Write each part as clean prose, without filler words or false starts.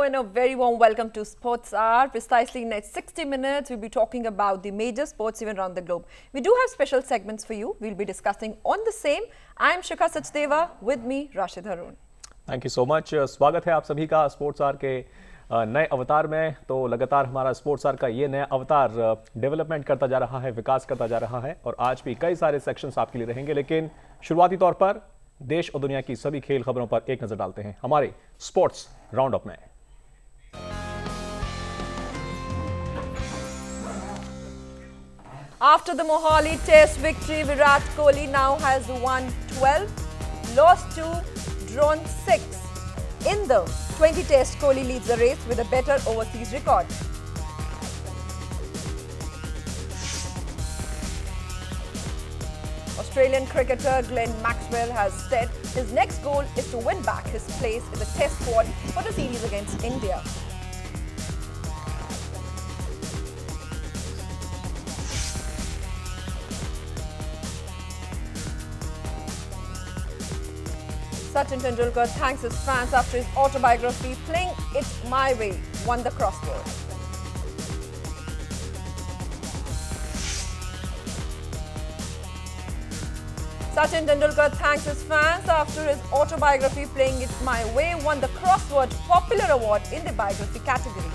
and a very warm welcome to Sports Hour. Precisely in the next 60 minutes, we'll be talking about the major sports events around the globe. We do have special segments for you. We'll be discussing on the same. I'm Shikha Sachdeva, with me Rashid Haroon. Thank you so much. स्वागत है आप सभी का sports are के नए अवतार में। तो लगातार हमारा स्पोर्ट्स आर का ये नया अवतार डेवलपमेंट करता जा रहा है, विकास करता जा रहा है और आज भी कई सारे सेक्शंस आपके लिए रहेंगे। लेकिन शुरुआती तौर पर देश और दुनिया की सभी खेल खबरों पर एक नजर डालते हैं हमारे स्पोर्ट्स राउंड अप में। After the Mohali Test victory, Virat Kohli now has won 12, lost 2, drawn 6. In the 20 Test, Kohli leads the race with a better overseas record. Australian cricketer Glenn Maxwell has said his next goal is to win back his place in the Test squad for the series against India. Sachin Tendulkar thanks his fans after his autobiography Playing It My Way won the crossword. Sachin Tendulkar thanks his fans after his autobiography Playing It My Way won the Crossword Popular Award in the biography category.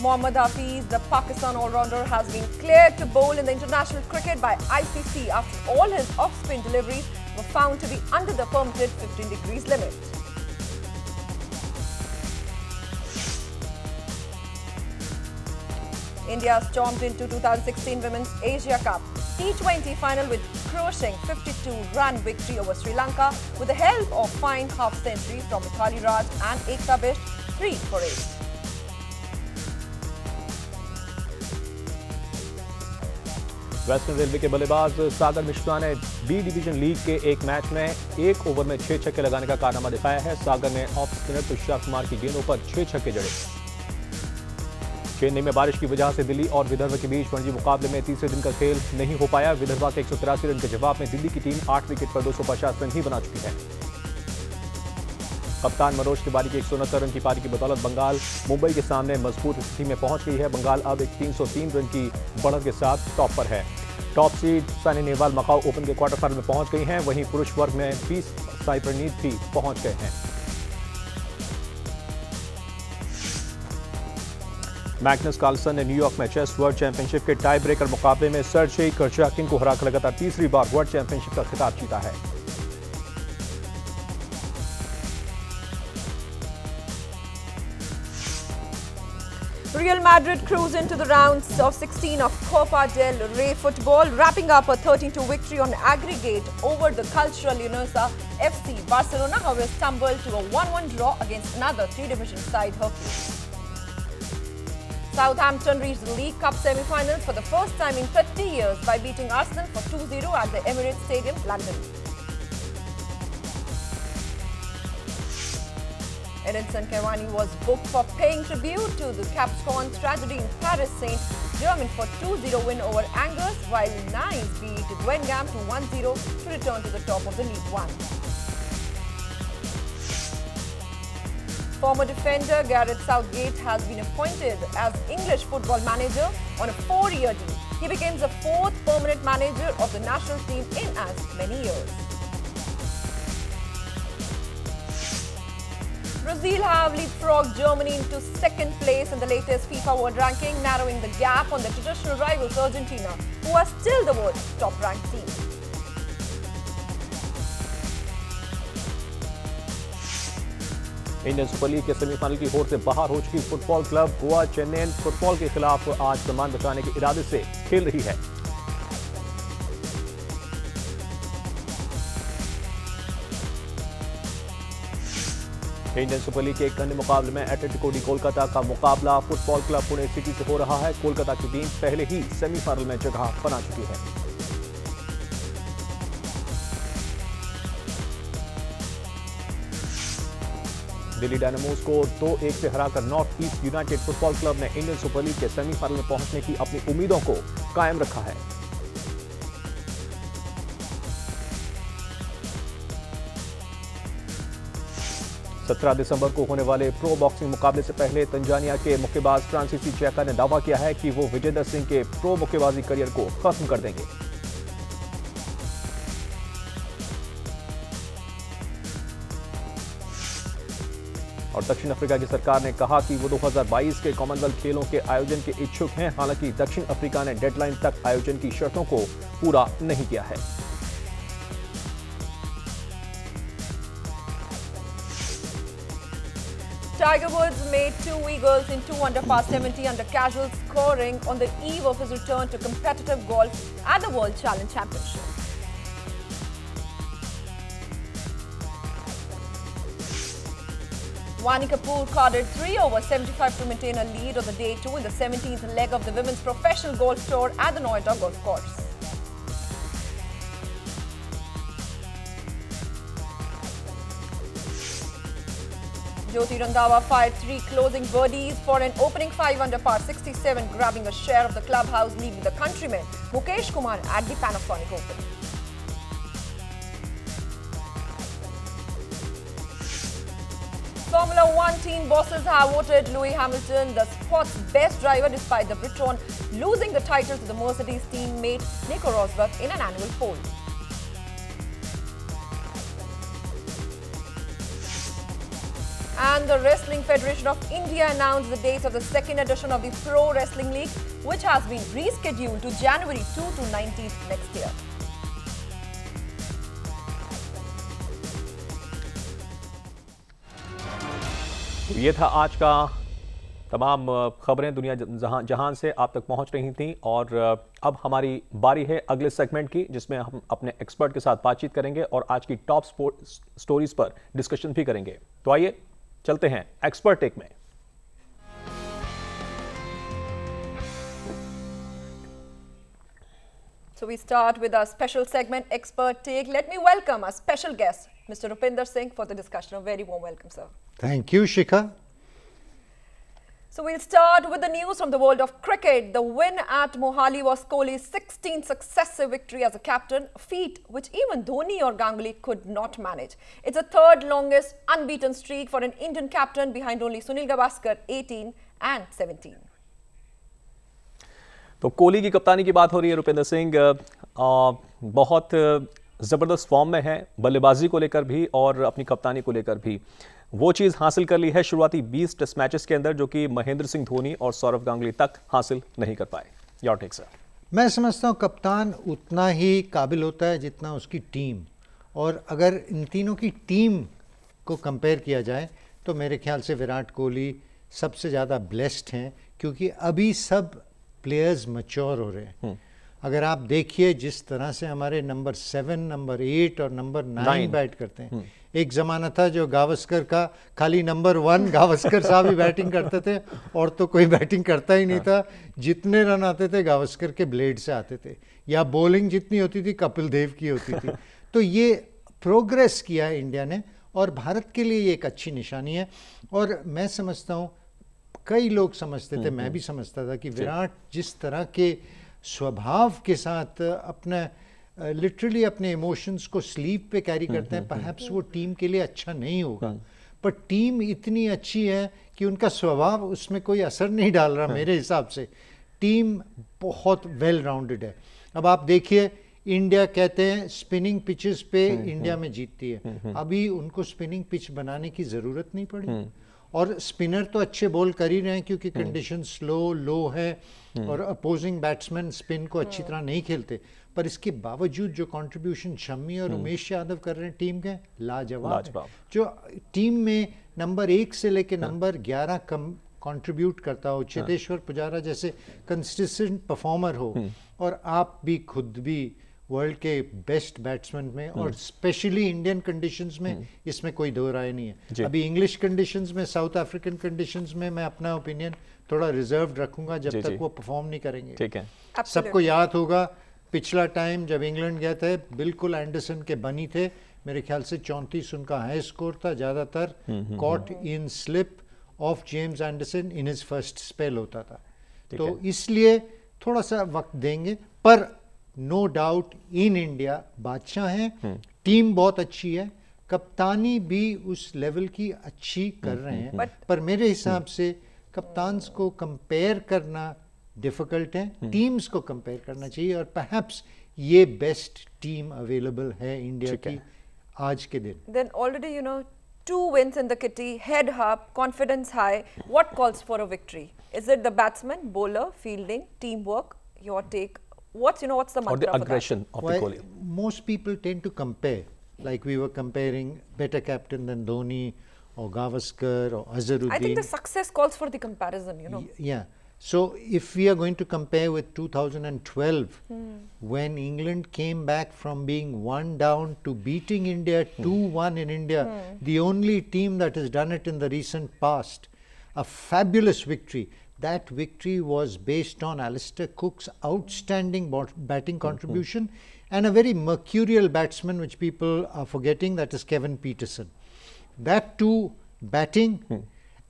Mohammad Hafiz, the Pakistan all-rounder, has been cleared to bowl in the international cricket by ICC after all his off-spin deliveries were found to be under the permitted 15 degrees limit. India stormed into 2016 Women's Asia Cup T20 final with crushing 52-run victory over Sri Lanka with the help of fine half-century from Mithali Raj and Ekta Bisht, 3 for 8. Western railway के बल्लेबाज सागर मिश्रा ने B division league के एक match में एक over में 6 छक्के लगाने का कारनामा दिखाया है। सागर ने ऑफ स्पिनर तुषार कुमार की गेंदों पर 6 छक्के जड़े। चेन्नई में बारिश की वजह से दिल्ली और विदर्भ के बीच रणजी मुकाबले में तीसरे दिन का खेल नहीं हो पाया। विदर्भा के 183 रन के जवाब में दिल्ली की टीम 8 विकेट पर 250 रन ही बना चुकी है। कप्तान मनोज तिवारी की 169 रन की पारी की बदौलत बंगाल मुंबई के सामने मजबूत स्थिति में पहुंच गई है। बंगाल अब एक 303 रन की बढ़त के साथ टॉप पर है। Top seed Saina Nehwal Macau open के क्वार्टर फाइनल में पहुंच गई हैं। वहीं पुरुष वर्ग में 20 साई प्रणीत भी पहुंच गए हैं। मैग्नस कार्लसन ने न्यूयॉर्क में चेस वर्ल्ड चैंपियनशिप के टाई ब्रेकर मुकाबले में सर्जेई कर्जाकिन को हराकर लगातार तीसरी बार वर्ल्ड चैंपियनशिप का खिताब जीता है। Real Madrid cruise into the rounds of 16 of Copa del Rey football, wrapping up a 13-2 victory on aggregate over the Cultural Leonesa FC. Barcelona, however, stumbled to a 1-1 draw against another 3-division side, Hercules. Southampton reached the League Cup semi-finals for the first time in 30 years by beating Arsenal for 2-0 at the Emirates Stadium, London. Edinson Cavani was booked for paying tribute to the Capscom tragedy in Paris Saint-Germain for 2-0 win over Angers, while Nice beat Guingamp to 1-0 to return to the top of the League One. Former defender Gareth Southgate has been appointed as English football manager on a 4-year deal. He becomes the 4th permanent manager of the national team in as many years. Brazil have leapfrogged Germany into second place in the latest FIFA World Ranking, narrowing the gap on the traditional rivals Argentina, who are still the world's top-ranked team. Indian super league के semifinal की होड़ से बाहर हो चुकी football club Goa Chennai football के खिलाफ आज सम्मान बचाने के इरादे से खेल रही है। इंडियन सुपर लीग के एक अन्य मुकाबले में एटलेटिको डी कोलकाता का मुकाबला फुटबॉल क्लब पुणे सिटी से हो रहा है। कोलकाता की टीम पहले ही सेमीफाइनल में जगह बना चुकी है। दिल्ली डायनामोस को 2-1 से हराकर north East United football club ने इंडियन सुपर लीग के सेमीफाइनल में पहुंचने की अपनी उम्मीदों को कायम रखा है। 17 दिसंबर को होने वाले प्रो बॉक्सिंग मुकाबले से पहले तंजानिया के मुक्केबाज फ्रांसीसी चैका ने दावा किया है कि वो विजेंदर सिंह के प्रो मुक्केबाजी करियर को खत्म कर देंगे। और दक्षिण अफ्रीका की सरकार ने कहा कि वो 2022 के कॉमनवेल्थ खेलों के आयोजन के इच्छुक हैं। हालांकि दक्षिण अफ्रीका ने डेडलाइन तक आयोजन की शर्तों को पूरा नहीं किया है। Tiger Woods made 2 eagles in 2 under par 70 under casual scoring on the eve of his return to competitive golf at the World Challenge Championship. Wani Kapoor carded 3 over 75 to maintain a lead on the day 2 in the 17th leg of the Women's Professional Golf Tour at the Noida Golf Course. Jyoti Randhawa fired 3 closing birdies for an opening 5 under par 67, grabbing a share of the clubhouse lead with the countryman Mukesh Kumar at the Panasonic Open. Formula One team bosses have voted Lewis Hamilton the sport's best driver despite the Briton losing the title to the Mercedes teammate Nico Rosberg in an annual poll. And the Wrestling Federation of India announced the dates of the second edition of the Pro Wrestling League, which has been rescheduled to January 2 to 19th next year. ये था आज का तमाम खबरें दुनिया जहां से आप तक पहुंच रही थीं। और अब हमारी बारी है अगले सेगमेंट की, जिसमें हम अपने एक्सपर्ट के साथ बातचीत करेंगे और आज की टॉप स्टोरीज पर डिस्कशन भी करेंगे। तो आइए चलते हैं एक्सपर्ट टेक में। So we start with our special segment, Expert Take. Let me welcome our special guest, Mr. Rupinder Singh, for the discussion. A very warm welcome, sir. Thank you, Shikha. So we'll start with the news from the world of cricket. The win at Mohali was Kohli's 16th successive victory as a captain, a feat which even Dhoni or Ganguly could not manage. It's the third longest unbeaten streak for an Indian captain behind only Sunil Gavaskar, 18 and 17. तो कोहली की कप्तानी की बात हो रही है। रुपिंदर सिंह बहुत ज़बरदस्त फॉर्म में है, बल्लेबाजी को लेकर भी और अपनी कप्तानी को लेकर भी। वो चीज़ हासिल कर ली है शुरुआती 20 टेस्ट मैचेस के अंदर, जो कि महेंद्र सिंह धोनी और सौरव गांगुली तक हासिल नहीं कर पाए। Your take sir. मैं समझता हूँ कप्तान उतना ही काबिल होता है जितना उसकी टीम, और अगर इन तीनों की टीम को कंपेयर किया जाए तो मेरे ख्याल से विराट कोहली सबसे ज़्यादा ब्लेस्ड हैं, क्योंकि अभी सब प्लेयर्स मैच्योर हो रहे हैं। अगर आप देखिए जिस तरह से हमारे नंबर 7, नंबर 8 और नंबर 9 बैट करते हैं। एक ज़माना था जो गावस्कर का खाली नंबर 1 गावस्कर साहब ही बैटिंग करते थे और तो कोई बैटिंग करता ही नहीं था। जितने रन आते थे गावस्कर के ब्लेड से आते थे, या बॉलिंग जितनी होती थी कपिल देव की होती थी। तो ये प्रोग्रेस किया है इंडिया ने, और भारत के लिए ये एक अच्छी निशानी है। और मैं समझता हूँ, कई लोग समझते थे, मैं भी समझता था, कि विराट जिस तरह के स्वभाव के साथ अपना लिटरली अपने इमोशंस को स्लीव पे कैरी करते हैं, परहैप्स वो टीम के लिए अच्छा नहीं होगा। पर टीम इतनी अच्छी है कि उनका स्वभाव उसमें कोई असर नहीं डाल रहा। मेरे हिसाब से टीम बहुत वेल राउंडेड है। अब आप देखिए, इंडिया कहते हैं स्पिनिंग पिचेस पे इंडिया में जीतती है। अभी उनको स्पिनिंग पिच बनाने की ज़रूरत नहीं पड़ी, और स्पिनर तो अच्छे बॉल कर ही रहे हैं क्योंकि कंडीशन लो है और अपोजिंग बैट्समैन स्पिन को अच्छी तरह नहीं खेलते। पर इसके बावजूद जो कंट्रीब्यूशन शम्मी और उमेश यादव कर रहे हैं टीम के, लाजवाब है। जो टीम में नंबर 1 से लेकर नंबर 11 कम कंट्रीब्यूट करता हो, चेतेश्वर पुजारा जैसे कंसिस्टेंट परफॉर्मर हो, और आप भी खुद भी वर्ल्ड के बेस्ट बैट्समैन में, और स्पेशली इंडियन कंडीशंस में इसमें कोई दो राय नहीं है। अभी इंग्लिश कंडीशंस में, साउथ अफ्रीकन कंडीशंस में मैं अपना ओपिनियन थोड़ा रिजर्व रखूंगा जब तक वो परफॉर्म नहीं करेंगे। ठीक है। सबको याद होगा पिछला टाइम जब इंग्लैंड गए थे, बिल्कुल एंडरसन के बनी थे। मेरे ख्याल से 34 उनका हाई स्कोर था, ज़्यादातर caught in slip of James Anderson in his first spell होता था। तो इसलिए थोड़ा सा वक्त देंगे, पर नो डाउट इन इंडिया बादशाह हैं। टीम बहुत अच्छी है, कप्तानी भी उस लेवल की अच्छी कर रहे हैं, पर मेरे हिसाब से कप्तान्स को कंपेयर करना डिफिकल्ट है, टीम्स को कंपेयर करना चाहिए, और परहैप्स ये बेस्ट टीम अवेलेबल है इंडिया की आज के दिन. Then already, you know, 2 wins in the kitty, head up, confidence high. What calls for a victory? Is it the batsman, bowler, fielding, teamwork? Your take? What's the mantra or the for that? aggression of the Kohli? Most people tend to compare, like we were comparing better captain than Dhoni or Gavaskar or Azharuddin. I think the success calls for the comparison, you know. Yeah. So if we are going to compare with 2012, when England came back from being 1 down to beating India 2-1 in India, the only team that has done it in the recent past, a fabulous victory. That victory was based on Alistair Cook's outstanding batting contribution and a very mercurial batsman which people are forgetting, that is Kevin Peterson. That too, batting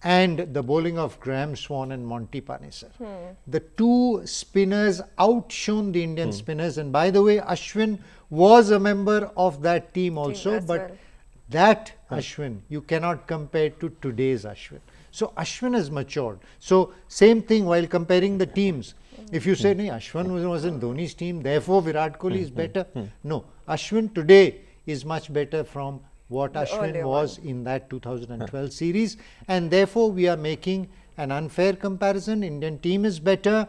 and the bowling of Graham Swan and Monty Panesar. The two spinners outshone the Indian spinners, and by the way, Ashwin was a member of that team also, but that Ashwin you cannot compare to today's Ashwin. So Ashwin has matured. So same thing while comparing the teams. If you say, no, Ashwin was in Dhoni's team, therefore Virat Kohli is better. No, Ashwin today is much better from what Ashwin was in that 2012 series, and therefore we are making an unfair comparison. Indian team is better.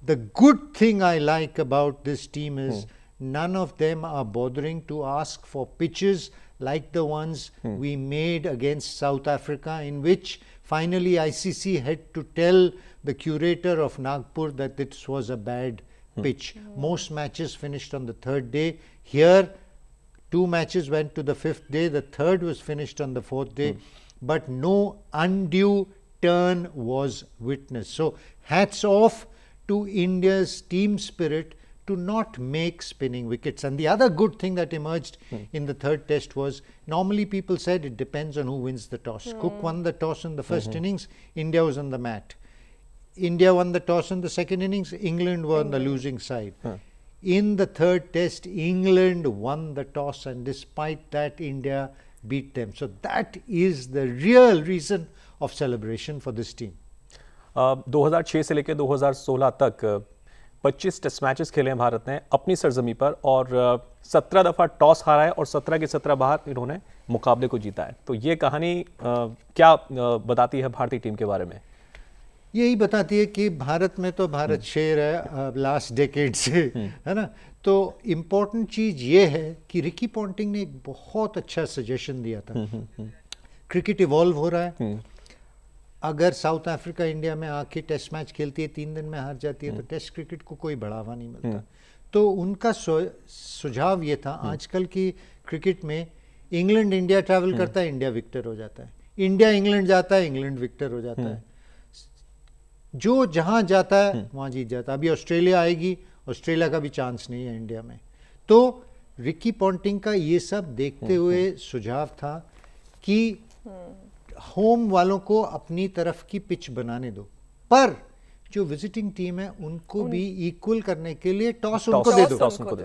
The good thing I like about this team is none of them are bothering to ask for pitches like the ones we made against South Africa, in which finally ICC had to tell the curator of Nagpur that this was a bad pitch. Most matches finished on the 3rd day. Here 2 matches went to the 5th day, the 3rd was finished on the 4th day, but no undue turn was witnessed. So hats off to India's team spirit to not make spinning wickets. And the other good thing that emerged in the 3rd test was, normally people said it depends on who wins the toss. Cook won the toss in the first innings, India was on the mat. India won the toss in the second innings, England were on the losing side. In the 3rd test, England won the toss, and despite that, India beat them. So that is the real reason of celebration for this team. 2006 से लेकर 2016 तक 25 test matches खेले हैं भारत ने अपनी सरजमी पर, और 17 दफा टॉस हारा है और 17 के 17 बार इन्होंने मुकाबले को जीता है. तो ये कहानी क्या बताती है भारतीय टीम के बारे में? यही बताती है कि भारत में तो भारत शेर है लास्ट डेकेड से, है ना. तो इम्पोर्टेंट चीज़ ये है कि रिकी पॉन्टिंग ने एक बहुत अच्छा सजेशन दिया था. क्रिकेट इवॉल्व हो रहा है. अगर साउथ अफ्रीका इंडिया में आके टेस्ट मैच खेलती है, 3 दिन में हार जाती है, तो टेस्ट क्रिकेट को कोई बढ़ावा नहीं मिलता. तो उनका सुझाव ये था, आजकल की क्रिकेट में इंग्लैंड इंडिया ट्रैवल करता है, इंडिया विक्टर हो जाता है. इंडिया इंग्लैंड जाता है, इंग्लैंड विक्टर हो जाता है. जो जहां जाता है वहां जीत जाता है. अभी ऑस्ट्रेलिया आएगी, ऑस्ट्रेलिया का भी चांस नहीं है इंडिया में. तो रिकी पॉन्टिंग का ये सब देखते हुए सुझाव था कि होम वालों को अपनी तरफ की पिच बनाने दो, पर जो विजिटिंग टीम है उनको भी इक्वल करने के लिए टॉस उनको दे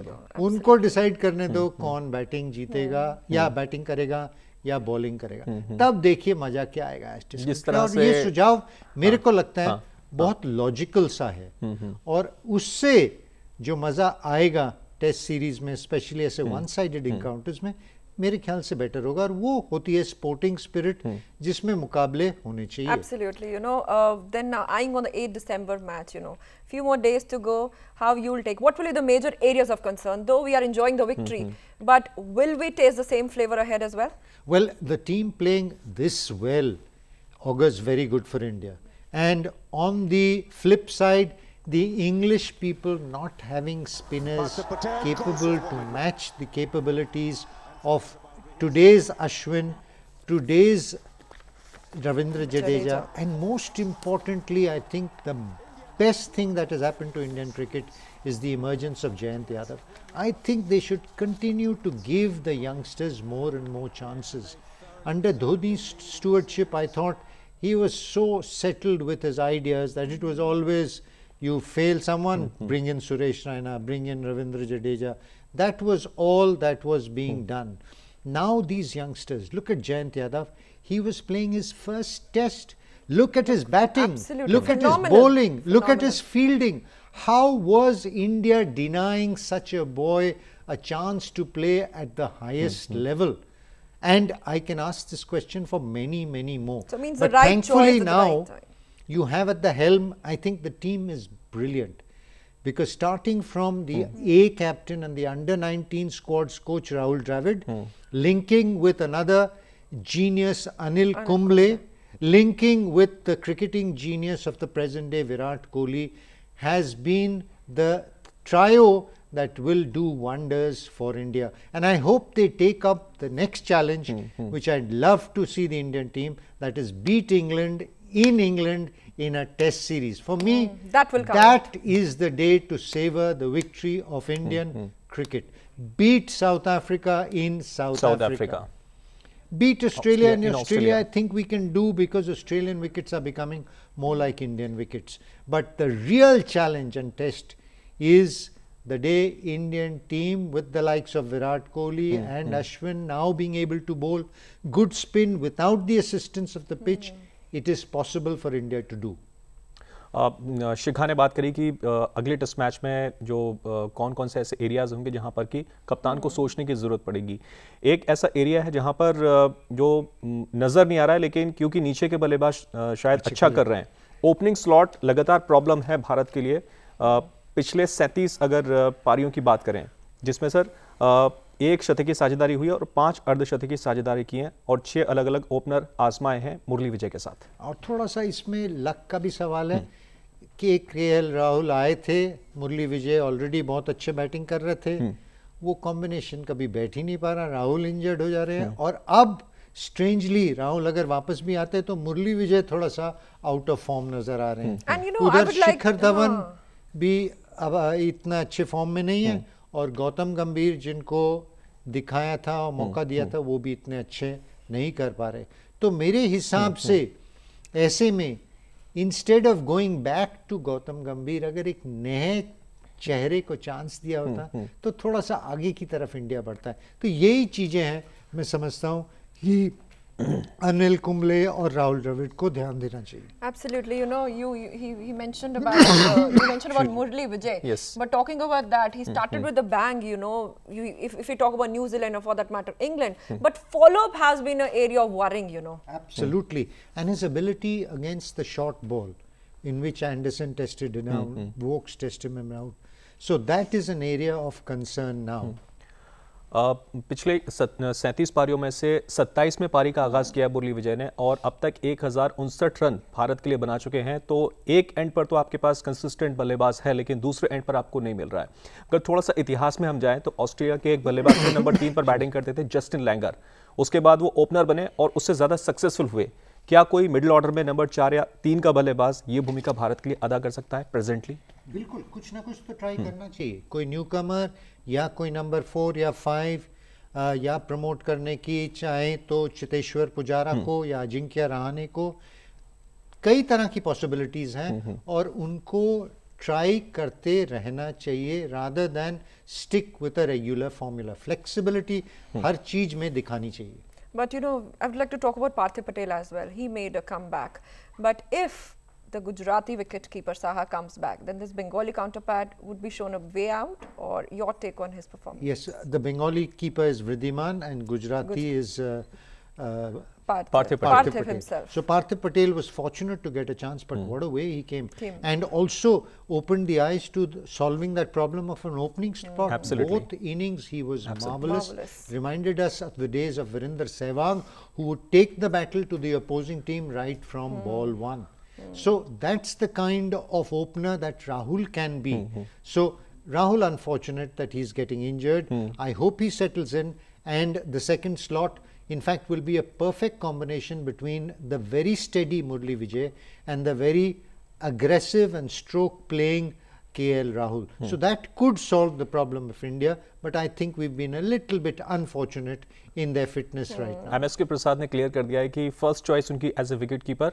दो. उनको डिसाइड करने दो कौन बैटिंग जीतेगा या बैटिंग करेगा या बॉलिंग करेगा. तब देखिए मजा क्या आएगा. जिस तरह और से ये सुझाव मेरे को लगता है बहुत लॉजिकल सा है, और उससे जो मजा आएगा टेस्ट सीरीज में, स्पेशली ऐसे वन साइडेड इनकाउंटर्स में, मेरे ख्याल से बेटर होगा. और वो होती है स्पोर्टिंग स्पिरिट जिसमें मुकाबले होने चाहिए. Absolutely, you know, then eyeing on the 8 December match, you know, few more days to go, how you'll take, what will be the major areas of concern? Though we are enjoying the victory, but will we taste the same flavor ahead as well? Well, the team playing this well augurs very good for India. And on the flip side, the English people not having spinners capable to match the capabilities of today's Ashwin, today's Ravindra Jadeja, and most importantly, I think the best thing that has happened to Indian cricket is the emergence of Jayant Yadav. I think they should continue to give the youngsters more and more chances. Under Dhoni's stewardship, I thought he was so settled with his ideas that it was always, you fail someone, bring in Suresh Raina, bring in Ravindra Jadeja. That was all that was being done. Now these youngsters, look at Jayant Yadav, he was playing his first test. Look at his batting, Absolutely. look at his Phenomenal. bowling, look at his Phenomenal. fielding. How was India denying such a boy a chance to play at the highest level? And I can ask this question for many, many more. So it means but the right thankfully choice at the now, right time. you have at the helm, I think the team is brilliant. Because starting from the A captain and the under-19 squad's coach Rahul Dravid, linking with another genius Anil Kumble, linking with the cricketing genius of the present day Virat Kohli, has been the trio that will do wonders for India. And I hope they take up the next challenge, which I'd love to see the Indian team, that is beat England in a test series. For me, that will come. that is the day to savor the victory of Indian cricket. Beat South Africa in South Africa. Beat Australia Australia in in Australia, Australia. I think we can do, because Australian wickets are becoming more like Indian wickets. But the real challenge and test is the day Indian team with the likes of Virat Kohli and Ashwin now being able to bowl good spin without the assistance of the pitch, it is possible for India to do. शिखा ने बात करी कि अगले test match में जो कौन कौन से ऐसे एरियाज होंगे जहां पर कि कप्तान को सोचने की ज़रूरत पड़ेगी। एक ऐसा एरिया है जहां पर जो नज़र नहीं आ रहा है, लेकिन क्योंकि नीचे के बल्लेबाज शायद अच्छा कर रहे हैं। ओपनिंग स्लॉट लगातार प्रॉब्लम है भारत के लिए। पिछले 37 अगर पारियों की बात करें, जिसमें सर एक शतकी साझेदारी हुई है और 5 अर्धशतकी साझेदारी की है और 6 अलग अलग ओपनर आजमाए हैं मुरली विजय के साथ। और थोड़ा सा इसमें लक का भी सवाल है कि KL राहुल आए थे, मुरली विजय ऑलरेडी बहुत अच्छे बैटिंग कर रहे थे, वो कॉम्बिनेशन कभी बैठ ही नहीं पा रहा, राहुल इंजर्ड हो जा रहे हैं, और अब स्ट्रेंजली राहुल अगर वापस भी आते तो मुरली विजय थोड़ा सा आउट ऑफ फॉर्म नजर आ रहे हैं। And you know, I उधर would like- शिखर धवन भी अब इतना अच्छे फॉर्म में नहीं है, और गौतम गंभीर जिनको दिखाया था और मौका दिया था वो भी इतने अच्छे नहीं कर पा रहे। तो मेरे हिसाब से ऐसे में instead of going back to Gautam Gambhir, अगर एक नए चेहरे को चांस दिया होता तो थोड़ा सा आगे की तरफ इंडिया बढ़ता है। तो यही चीजें हैं, मैं समझता हूँ कि अनिल कुंबले और राहुल द्रविड़ को ध्यान देना चाहिए। Absolutely, you know, he mentioned about you mentioned about Murli Vijay. Yes. But talking about that, he started with a bang. You know, if we talk about New Zealand or for that matter England, but follow-up has been an area of worrying. You know. Absolutely, and his ability against the short ball, in which Anderson tested him out, Vokes tested him out. So that is an area of concern now. पिछले 37 पारियों में से 27 में पारी का आगाज किया मुरली विजय ने और अब तक 1059 रन भारत के लिए बना चुके हैं। तो एक एंड पर तो आपके पास कंसिस्टेंट बल्लेबाज है, लेकिन दूसरे एंड पर आपको नहीं मिल रहा है। अगर थोड़ा सा इतिहास में हम जाएं तो ऑस्ट्रेलिया के एक बल्लेबाज थे, नंबर 3 पर बैटिंग करते थे, जस्टिन लैंगर। उसके बाद वो ओपनर बने और उससे ज्यादा सक्सेसफुल हुए। क्या कोई मिडिल ऑर्डर में नंबर 4 या 3 का बल्लेबाज ये भूमिका भारत के लिए अदा कर सकता है प्रेजेंटली? बिल्कुल, कुछ ना कुछ तो ट्राई करना चाहिए। कोई न्यू कमर या कोई नंबर 4 या 5 या प्रमोट करने की चाहे तो चितेश्वर पुजारा को या अजिंक्य रहाणे को, कई तरह की पॉसिबिलिटीज हैं और उनको ट्राई करते रहना चाहिए rather than stick with a regular formula. Flexibility हर चीज में दिखानी चाहिए। But you know, I would like to talk about Parthiv Patel as well. He made a comeback. But if the Gujarati wicketkeeper Saha comes back, then this Bengali counterpart would be shown a way out, or your take on his performance? Yes, the Bengali keeper is Vridhiman and Gujarati is Parthiv Parthiv himself. So Parthiv Patel was fortunate to get a chance, but what a way he came. And also opened the eyes to solving that problem of an opening spot. Absolutely. Both innings he was marvelous. Marvelous. Reminded us of the days of Virender Sehwag, who would take the battle to the opposing team right from ball 1. So that's the kind of opener that Rahul can be. So Rahul, unfortunate that he's getting injured. I hope he settles in, and the second slot in fact will be a perfect combination between the very steady Murli Vijay and the very aggressive and stroke playing KL Rahul. So that could solve the problem of India, but I think we've been a little bit unfortunate in their fitness right now. MSK प्रसाद ने clear कर दिया है कि first choice उनकी as a wicket keeper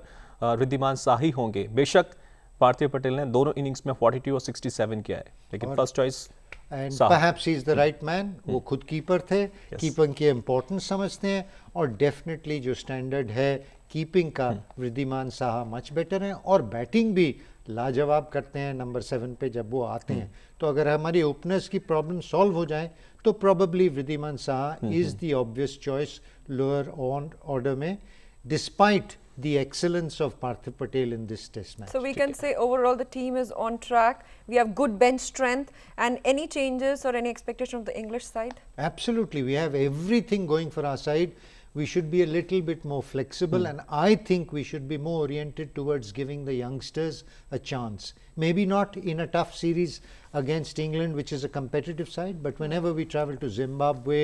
Wriddhiman Saha होंगे। बेशक पार्थिव पटेल ने दोनों इनिंग्स में 42 और 67 किया है, लेकिन first choice and perhaps he is the right man. वो खुद कीपर थे, कीपिंग की इम्पोर्टेंस समझते हैं, और डेफिनेटली जो स्टैंडर्ड है कीपिंग का वृद्धिमान साहा मच बेटर है, और बैटिंग भी लाजवाब करते हैं नंबर 7 पे जब वो आते हैं। तो अगर हमारी ओपनर्स की प्रॉब्लम सॉल्व हो जाए तो probably Wriddhiman Saha is the obvious choice lower on order में, despite the excellence of Parthiv Patel in this test match. So we can say overall the team is on track. We have good bench strength, and any changes or any expectation of the English side? Absolutely, we have everything going for our side. We should be a little bit more flexible, and I think we should be more oriented towards giving the youngsters a chance. Maybe not in a tough series against England, which is a competitive side, but whenever we travel to Zimbabwe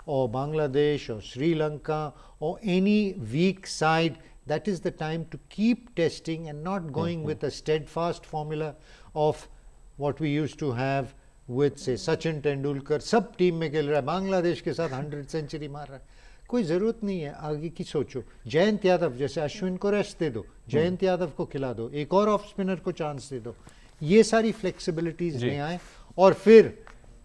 or Bangladesh or Sri Lanka or any weak side, that is the time to keep testing and not going with a steadfast formula of what we used to have with say Sachin Tendulkar, सब team में खेल रहा है, बांग्लादेश के साथ 100 century मार रहा है, कोई ज़रूरत नहीं है आगे की सोचो। जयंत यादव जैसे अश्विन को रेस्ट दे दो, जयंत यादव को खिला दो, एक और ऑफ स्पिनर को चांस दे दो, ये सारी फ्लेक्सिबिलिटीज ले आए। और फिर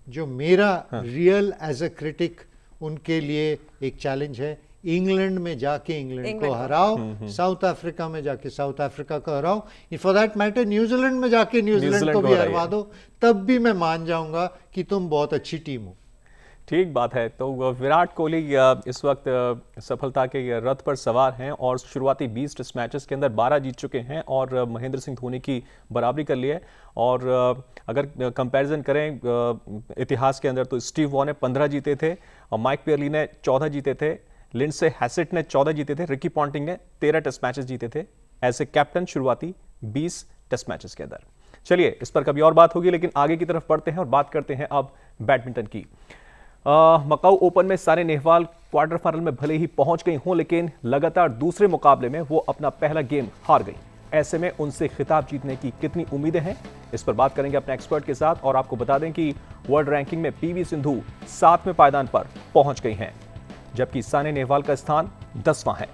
जो मेरा रियल एज अ क्रिटिक उनके लिए एक चैलेंज है, इंग्लैंड में जाके इंग्लैंड को हराओ, साउथ अफ्रीका में जाके साउथ अफ्रीका को हराओ, फॉर दैट मैटर न्यूजीलैंड में जाके न्यूजीलैंड को भी हरवा दो, तब भी मैं मान जाऊंगा कि तुम बहुत अच्छी टीम हो। ठीक बात है। तो विराट कोहली इस वक्त सफलता के रथ पर सवार हैं और शुरुआती 20 टेस्ट मैचेस के अंदर 12 जीत चुके हैं और महेंद्र सिंह धोनी की बराबरी कर ली है। और अगर कंपैरिजन करें इतिहास के अंदर तो स्टीव वॉ ने 15 जीते थे और माइक पियरली ने 14 जीते थे, लिंडसे हैसेट ने 14 जीते थे, रिकी पॉन्टिंग ने 13 टेस्ट मैचेस जीते थे ऐसे कैप्टन शुरुआती 20 टेस्ट मैचेस के अंदर। चलिए इस पर कभी और बात होगी, लेकिन आगे की तरफ बढ़ते हैं और बात करते हैं अब बैडमिंटन की। मकाऊ ओपन में साइना नेहवाल क्वार्टर फाइनल में भले ही पहुंच गई हों, लेकिन लगातार दूसरे मुकाबले में वो अपना पहला गेम हार गई। ऐसे में उनसे खिताब जीतने की कितनी उम्मीदें हैं, इस पर बात करेंगे अपने एक्सपर्ट के साथ। और आपको बता दें कि वर्ल्ड रैंकिंग में पीवी सिंधु 7वें पायदान पर पहुंच गई हैं, जबकि साइना नेहवाल का स्थान 10वां है।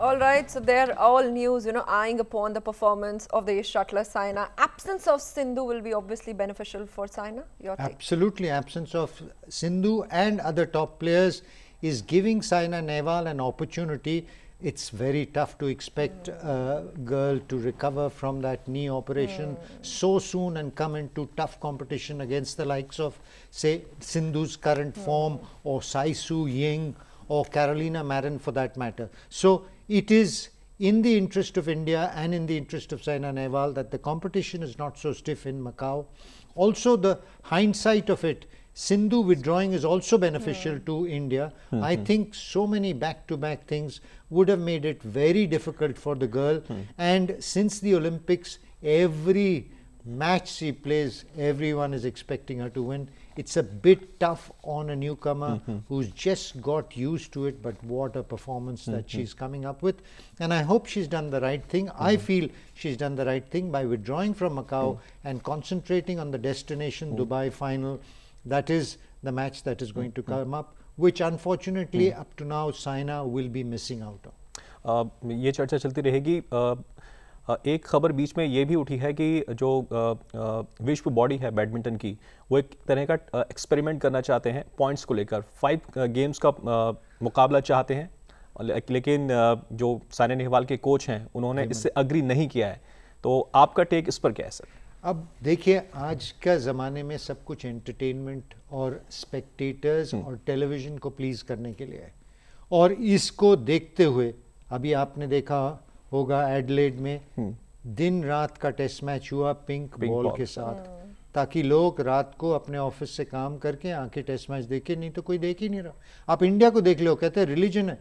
All right, so they're all news, eyeing upon the performance of the shuttler Saina. Absence of Sindhu will be obviously beneficial for Saina. Your take? Absolutely, absence of Sindhu and other top players is giving Saina Nehwal an opportunity. It's very tough to expect a girl to recover from that knee operation so soon and come into tough competition against the likes of, say, Sindhu's current form, or Sai Su Ying, or Carolina Marin for that matter. So it is in the interest of India and in the interest of Saina Nehwal that the competition is not so stiff in Macau. Also, the hindsight of it, Sindhu withdrawing is also beneficial to India. I think so many back-to-back things would have made it very difficult for the girl. And since the Olympics, every match she plays, everyone is expecting her to win. It's a bit tough on a newcomer who's just got used to it, but what a performance that she's coming up with. And I hope she's done the right thing. I feel she's done the right thing by withdrawing from Macau and concentrating on the destination Dubai final. That is the match that is going to come up, which unfortunately up to now Saina will be missing out on. ये चर्चा चलती रहेगी। एक खबर बीच में ये भी उठी है कि जो विश्व बॉडी है बैडमिंटन की, वो एक तरह का एक्सपेरिमेंट करना चाहते हैं पॉइंट्स को लेकर। 5 गेम्स का मुकाबला चाहते हैं, लेकिन जो साइना नेहवाल के कोच हैं उन्होंने इससे अग्री नहीं किया है। तो आपका टेक इस पर क्या है सर? अब देखिए, आज का ज़माने में सब कुछ एंटरटेनमेंट और स्पेक्टेटर्स और टेलीविज़न को प्लीज़ करने के लिए है, और इसको देखते हुए अभी आपने देखा होगा एडलेड में दिन रात का टेस्ट मैच हुआ पिंक बॉल के साथ, ताकि लोग रात को अपने ऑफिस से काम करके आके टेस्ट मैच देखे, नहीं तो कोई देख ही नहीं रहा। आप इंडिया को देख लो, कहते हैं रिलीजन है,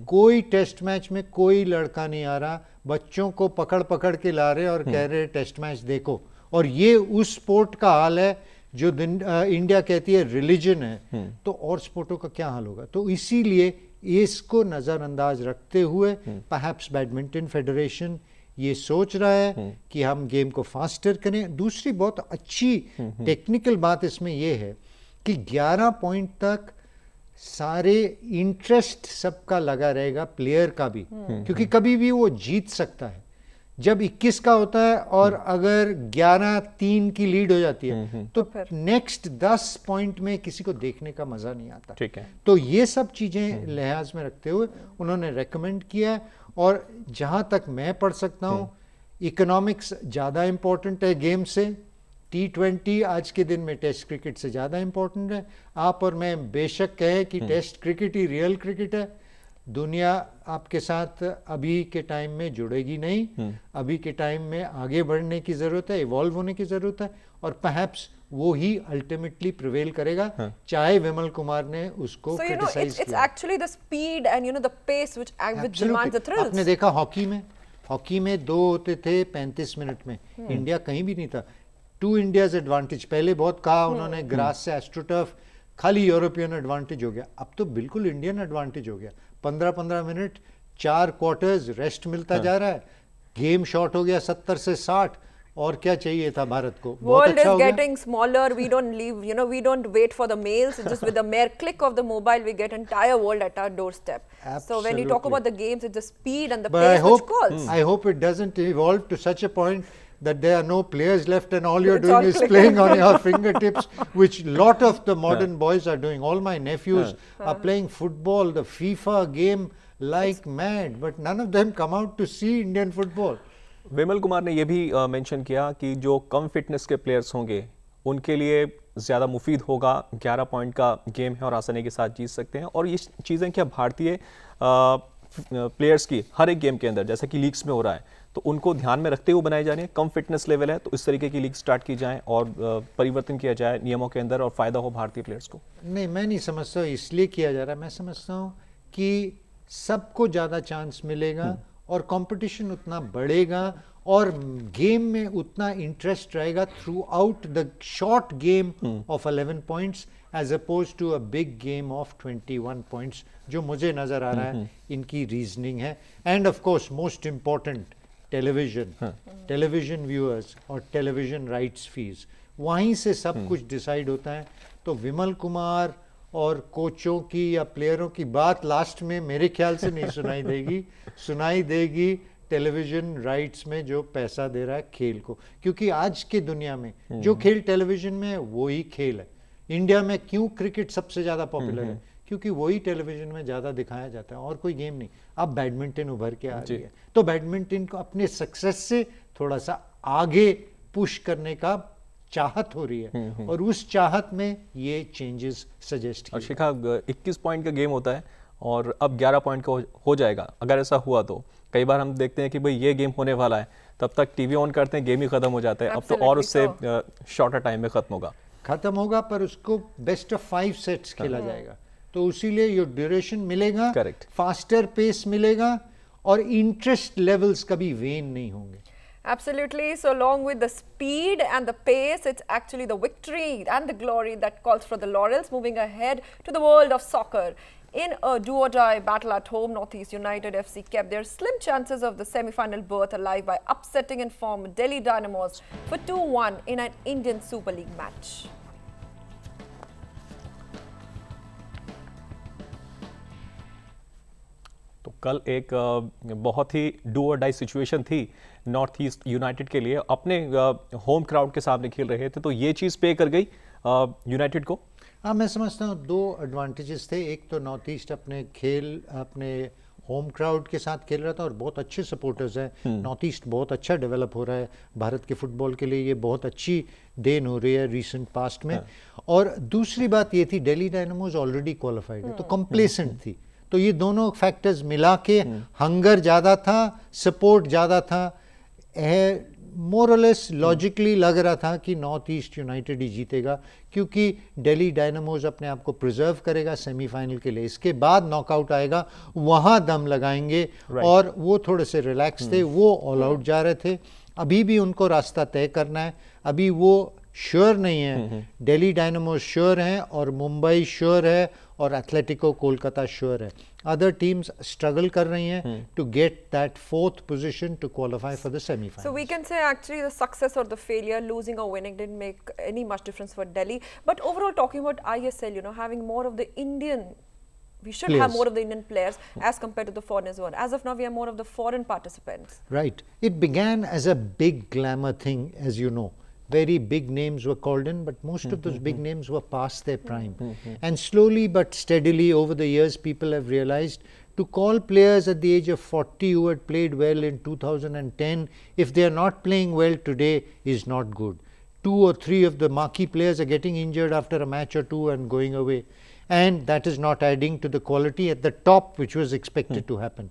कोई टेस्ट मैच में कोई लड़का नहीं आ रहा, बच्चों को पकड़ पकड़ के ला रहे और कह रहे टेस्ट मैच देखो। और ये उस स्पोर्ट का हाल है जो इंडिया कहती है रिलीजन है, तो और स्पोर्टों का क्या हाल होगा? तो इसीलिए इसको नज़रअंदाज रखते हुए परहैप्स बैडमिंटन फेडरेशन ये सोच रहा है कि हम गेम को फास्टर करें। दूसरी बहुत अच्छी टेक्निकल बात इसमें यह है कि 11 पॉइंट तक सारे इंटरेस्ट सबका लगा रहेगा, प्लेयर का भी, क्योंकि कभी भी वो जीत सकता है। जब 21 का होता है और अगर 11-3 की लीड हो जाती है तो नेक्स्ट 10 पॉइंट में किसी को देखने का मजा नहीं आता। ठीक है। तो ये सब चीजें लिहाज में रखते हुए उन्होंने रेकमेंड किया है, और जहां तक मैं पढ़ सकता हूं इकोनॉमिक्स ज्यादा इंपॉर्टेंट है गेम से। T20 आज के दिन में टेस्ट क्रिकेट से ज्यादा इंपॉर्टेंट है। आप और मैं बेशक कहें कि टेस्ट क्रिकेट ही रियल क्रिकेट है, दुनिया आपके साथ अभी के टाइम में जुड़ेगी नहीं। अभी के टाइम में आगे बढ़ने की जरूरत है, इवॉल्व होने की जरूरत है, और परहैप्स वो ही अल्टीमेटली प्रिवेल करेगा, चाहे विमल कुमार ने उसको क्रिटिसाइज किया। It's actually the speed and the pace which demands the thrills. आपने देखा हॉकी में 2 होते थे 35 मिनट में, इंडिया कहीं भी नहीं था। 2 इंडियाज एडवांटेज, पहले बहुत कहा उन्होंने ग्रास से एस्ट्रोटर्फ, खाली यूरोपियन एडवांटेज हो गया, अब तो बिल्कुल इंडियन एडवांटेज हो गया। 15-15 मिनट 4 क्वार्टर्स रेस्ट मिलता जा रहा है, गेम शॉर्ट हो गया 70 से 60, और क्या चाहिए था भारत को। World is getting smaller. We don't leave, we don't wait for the mails. Just with the mere click of the mobile, we get entire world at our doorstep. Absolutely. So when you talk about the games, it's the speed and the pace which calls. I hope it doesn't evolve to such a point that there are no players left and all you're doing is playing on your fingertips, which lot of the modern boys are doing. All my nephews are playing football, the FIFA game like mad, but none of them come out to see Indian football. Vimal Kumar ने यह भी mention किया कि जो कम fitness के players होंगे उनके लिए ज़्यादा मुफीद होगा, 11 पॉइंट का गेम है और आसानी के साथ जीत सकते हैं। और ये चीज़ें क्या भारतीय प्लेयर्स की हर एक गेम के अंदर, जैसा कि लीग्स में हो रहा है, तो उनको ध्यान में रखते हुए बनाई जानी है। कम फिटनेस लेवल है तो इस तरीके की लीग स्टार्ट की जाए और परिवर्तन किया जाए नियमों के अंदर और फ़ायदा हो भारतीय प्लेयर्स को। नहीं, मैं नहीं समझता इसलिए किया जा रहा है। मैं समझता हूँ कि सबको ज़्यादा चांस मिलेगा और कंपटीशन उतना बढ़ेगा और गेम में उतना इंटरेस्ट रहेगा throughout the short game of 11 points as oppose to a big game of 21 points, जो मुझे नजर आ रहा है इनकी रीजनिंग है। And of course most important, television viewers और टेलीविजन राइट्स फीस, वहीं से सब कुछ डिसाइड होता है। तो विमल कुमार और कोचों की या प्लेयरों की बात लास्ट में मेरे ख्याल से नहीं सुनाई देगी टेलीविजन राइट्स में जो पैसा दे रहा है खेल को, क्योंकि आज के दुनिया में जो खेल टेलीविजन में है वो ही खेल है। इंडिया में क्यों क्रिकेट सबसे ज्यादा पॉपुलर है? क्योंकि वही टेलीविजन में ज्यादा दिखाया जाता है और कोई गेम नहीं। अब बैडमिंटन उभर के आ रही है, तो बैडमिंटन को अपने सक्सेस से थोड़ा सा आगे पुश करने का चाहत हो रही है और उस चाहत में ये चेंजेस सजेस्ट किए। शिखा, 21 पॉइंट का गेम होता है और अब 11 पॉइंट का हो जाएगा। अगर ऐसा हुआ तो कई बार हम देखते हैं कि भाई ये गेम होने वाला है, तब तक टीवी ऑन करते हैं, गेम ही खत्म हो जाता है। अब तो और उससे शॉर्टर टाइम में खत्म होगा, पर उसको बेस्ट ऑफ 5 सेट्स खेला जाएगा, तो उसीलिए ये ड्यूरेशन मिलेगा, फास्टर पेस मिलेगा और इंटरेस्ट लेवल्स कभी वेन नहीं होंगे। Absolutely. So along with the speed and the pace, it's actually the victory and the glory that calls for the laurels. Moving ahead to the world of soccer. In a do-or-die battle at home, Northeast United FC kept their slim chances of the semi-final berth alive by upsetting in form Delhi Dynamos for 2-1 in an Indian Super League match. तो कल एक बहुत ही do और die situation थी north East United के लिए। अपने home crowd के सामने खेल रहे थे, तो ये चीज़ पे कर गई यूनाइटेड को। हाँ, मैं समझता हूँ 2 एडवांटेजेस थे। एक तो नॉर्थ ईस्ट अपने होम क्राउड के साथ खेल रहा था और बहुत अच्छे सपोर्टर्स हैं। नॉर्थ ईस्ट बहुत अच्छा डेवलप हो रहा है, भारत के फुटबॉल के लिए ये बहुत अच्छी देन हो रही है रिसेंट पास्ट में। और दूसरी बात ये थी, दिल्ली डायनामोज ऑलरेडी क्वालिफाइड है, तो कंप्लेसेंट थी। तो ये दोनों फैक्टर्स मिला के हंगर ज़्यादा था, सपोर्ट ज़्यादा था, मोर और लेस लॉजिकली लग रहा था कि नॉर्थ ईस्ट यूनाइटेड ही जीतेगा, क्योंकि दिल्ली डायनामोज अपने आप को प्रिजर्व करेगा सेमीफाइनल के लिए। इसके बाद नॉकआउट आएगा, वहाँ दम लगाएंगे। और वो थोड़े से रिलैक्स थे, वो ऑल आउट जा रहे थे। अभी भी उनको रास्ता तय करना है, अभी वो श्योर नहीं है। दिल्ली डायनामोज श्योर हैं और मुंबई श्योर है और एथलेटिको कोलकाता श्योर है। अदर टीम्स स्ट्रगल कर रही हैं to get that 4th position to qualify for the semi-finals. So we can say actually the success or the failure, losing or winning, didn't make any much difference for Delhi. But overall, talking about ISL, having more of the Indian we should have more of the Indian players as compared to the foreigners one. As of now, we have more of the foreign participants. Right. It began as a big glamour thing, as you know. Very big names were called in, but most of those big names were past their prime. And slowly but steadily over the years, people have realized to call players at the age of 40 who had played well in 2010, if they are not playing well today, is not good. 2 or 3 of the marquee players are getting injured after a match or two and going away. And that is not adding to the quality at the top, which was expected to happen.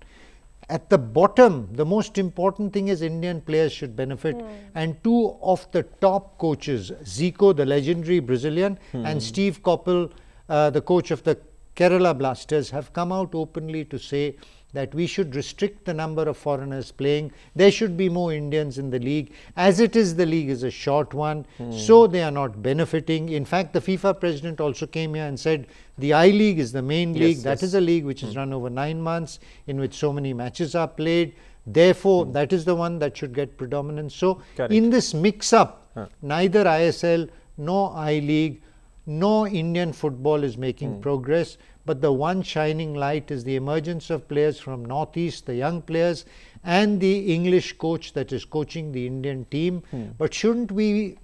At the bottom, the most important thing is Indian players should benefit. And 2 of the top coaches, Zico, the legendary Brazilian, and Steve Coppell, the coach of the Kerala Blasters, have come out openly to say that we should restrict the number of foreigners playing. There should be more Indians in the league. As it is, the league is a short one, so they are not benefiting. In fact, the FIFA president also came here and said the I-League is the main league. That is a league which is run over 9 months, in which so many matches are played. Therefore, that is the one that should get predominance. So, in this mix-up, neither ISL nor I-League nor Indian football is making progress. But the one shining light is the emergence of players from Northeast, the young players, and the English coach that is coaching the Indian team. But shouldn't we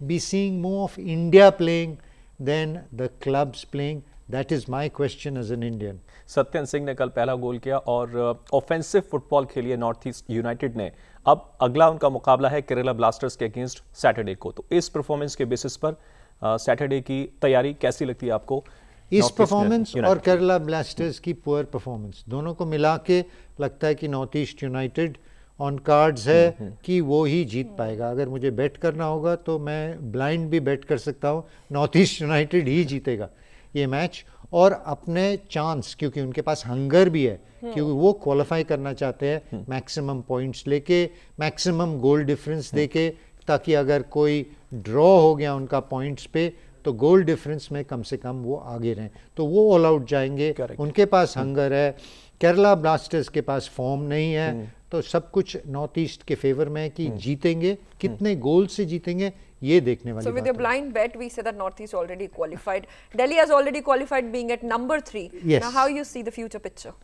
be seeing more of India playing than the clubs playing? That is my question as an Indian. Satyan Singh ने कल पहला गोल किया और offensive football खेलिए North East United ने। अब अगला उनका मुकाबला है केरला ब्लास्टर्स के अगेंस्ट सैटरडे को। तो इस परफॉर्मेंस के बेसिस पर सैटरडे की तैयारी कैसी लगती है आपको? इस परफॉर्मेंस और केरला ब्लास्टर्स की पुअर परफॉर्मेंस दोनों को मिला के लगता है कि north East United on cards है कि वो ही जीत पाएगा। अगर मुझे बेट करना होगा तो मैं ब्लाइंड भी बेट कर सकता हूँ, नॉर्थ ईस्ट यूनाइटेड ही जीतेगा ये मैच। और अपने चांस, क्योंकि उनके पास हंगर भी है, क्योंकि वो क्वालिफाई करना चाहते हैं मैक्सिमम पॉइंट्स लेके, मैक्सिमम गोल डिफरेंस देके, ताकि अगर कोई ड्रॉ हो गया उनका पॉइंट्स पे तो गोल डिफरेंस में कम से कम वो आगे रहें। तो वो ऑल आउट जाएंगे, उनके पास हंगर है। केरला ब्लास्टर्स के पास फॉर्म नहीं है, तो सब कुछ नॉर्थ ईस्ट के फेवर में है कि जीतेंगे, कितने गोल से जीतेंगे ये देखने वाली बात है। So with your blind bet, we say that Northeast already qualified. Delhi has already qualified, being at number 3. Yes. Now, how you see the future picture?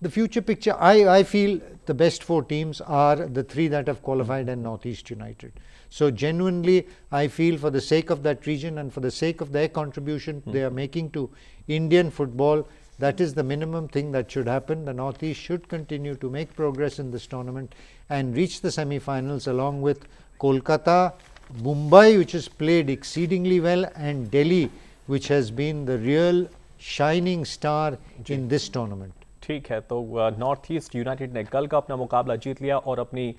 The future picture, I feel the best 4 teams are the 3 that have qualified and Northeast United. So genuinely, I feel for the sake of that region and for the sake of their contribution they are making to Indian football, that is the minimum thing that should happen. The Northeast should continue to make progress in this tournament and reach the semi-finals along with Kolkata, Mumbai, which has played exceedingly well, and Delhi, which has been the real shining star in this tournament. ठीक है, तो north East United ने कल का अपना मुकाबला जीत लिया और अपनी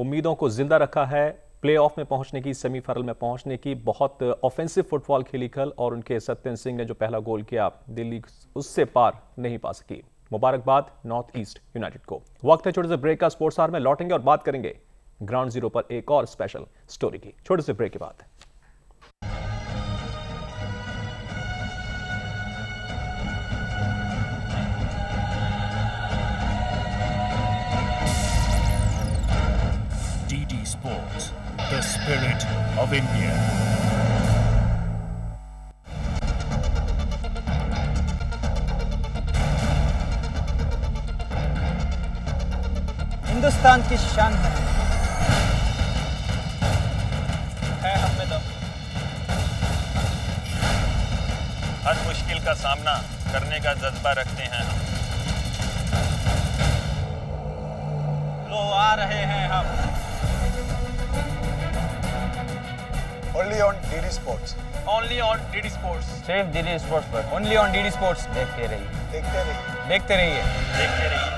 उम्मीदों को जिंदा रखा है प्लेऑफ में पहुंचने की, सेमीफाइनल में पहुंचने की। बहुत ऑफेंसिव फुटबॉल खेली कल और उनके सत्यन सिंह ने जो पहला गोल किया, दिल्ली उससे पार नहीं पा सकी। मुबारकबाद नॉर्थ ईस्ट यूनाइटेड को। वक्त है छोटे से ब्रेक का। स्पोर्ट्स आवर में लौटेंगे और बात करेंगे ग्राउंड जीरो पर एक और स्पेशल स्टोरी की। छोटे से ब्रेक के बाद DD Sports, the spirit of India. Hindustan की शान है हम में दम। हर मुश्किल का सामना करने का जज्बा रखते हैं हम। लो आ रहे हैं हम। Only on DD Sports. Only on DD Sports. सिर्फ DD Sports पर। Only on DD Sports. देखते रहिए। देखते रहिए। देखते रहिए। देखते रहिए।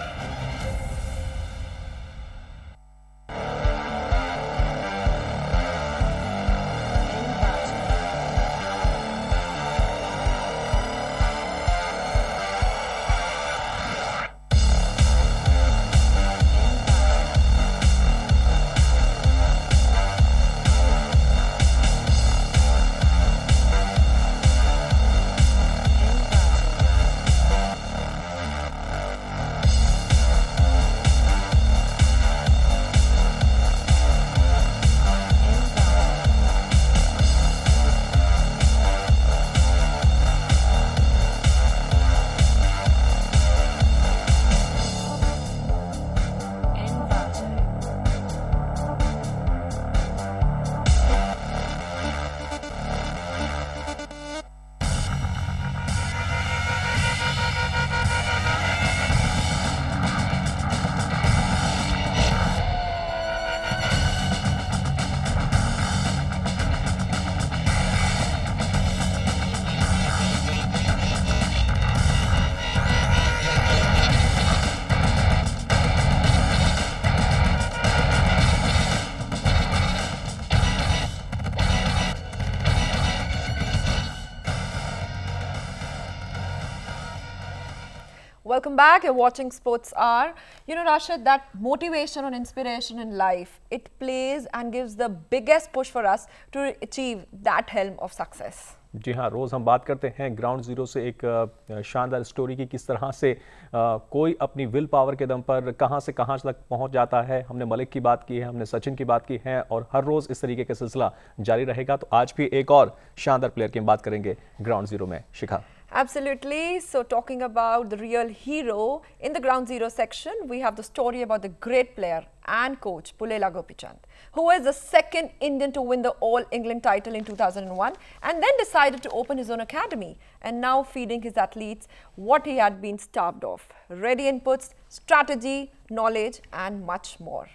Welcome back. You're watching Sports Hour. You know, Rashid, that motivation and inspiration in life, it plays and gives the biggest push for us to achieve that helm of success. जी हाँ, रोज़ हम बात करते हैं ग्राउंड ज़ीरो से एक शानदार story की, किस तरह से कोई अपनी विल पावर के दम पर कहाँ से कहाँ तक पहुँच जाता है। हमने मलिक की बात की है, हमने सचिन की बात की है और हर रोज़ इस तरीके का सिलसिला जारी रहेगा। तो आज भी एक और शानदार प्लेयर की हम बात करेंगे ग्राउंड ज़ीरो में। शिखा। Absolutely. So talking about the real hero in the ground zero section, we have the story about the great player and coach Pulela Gopichand, who is the second Indian to win the All England title in 2001 and then decided to open his own academy and now feeding his athletes what he had been starved of: ready inputs, strategy, knowledge and much more.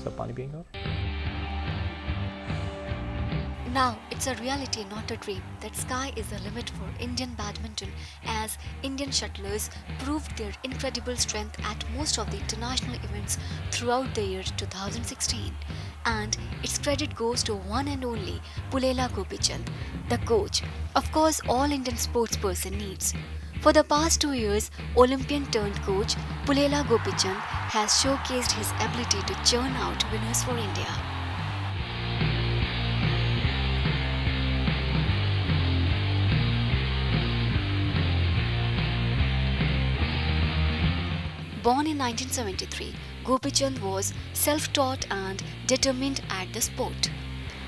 सब पानी पिएंगे? Now, it's a reality, not a dream, that sky is the limit for Indian badminton as Indian shuttlers proved their incredible strength at most of the international events throughout the year 2016. And its credit goes to one and only Pulela Gopichand, the coach. Of course, all Indian sportsperson needs. For the past 2 years, Olympian turned coach Pulela Gopichand has showcased his ability to churn out winners for India. Born in 1973, Gopichand was self-taught and determined at the sport.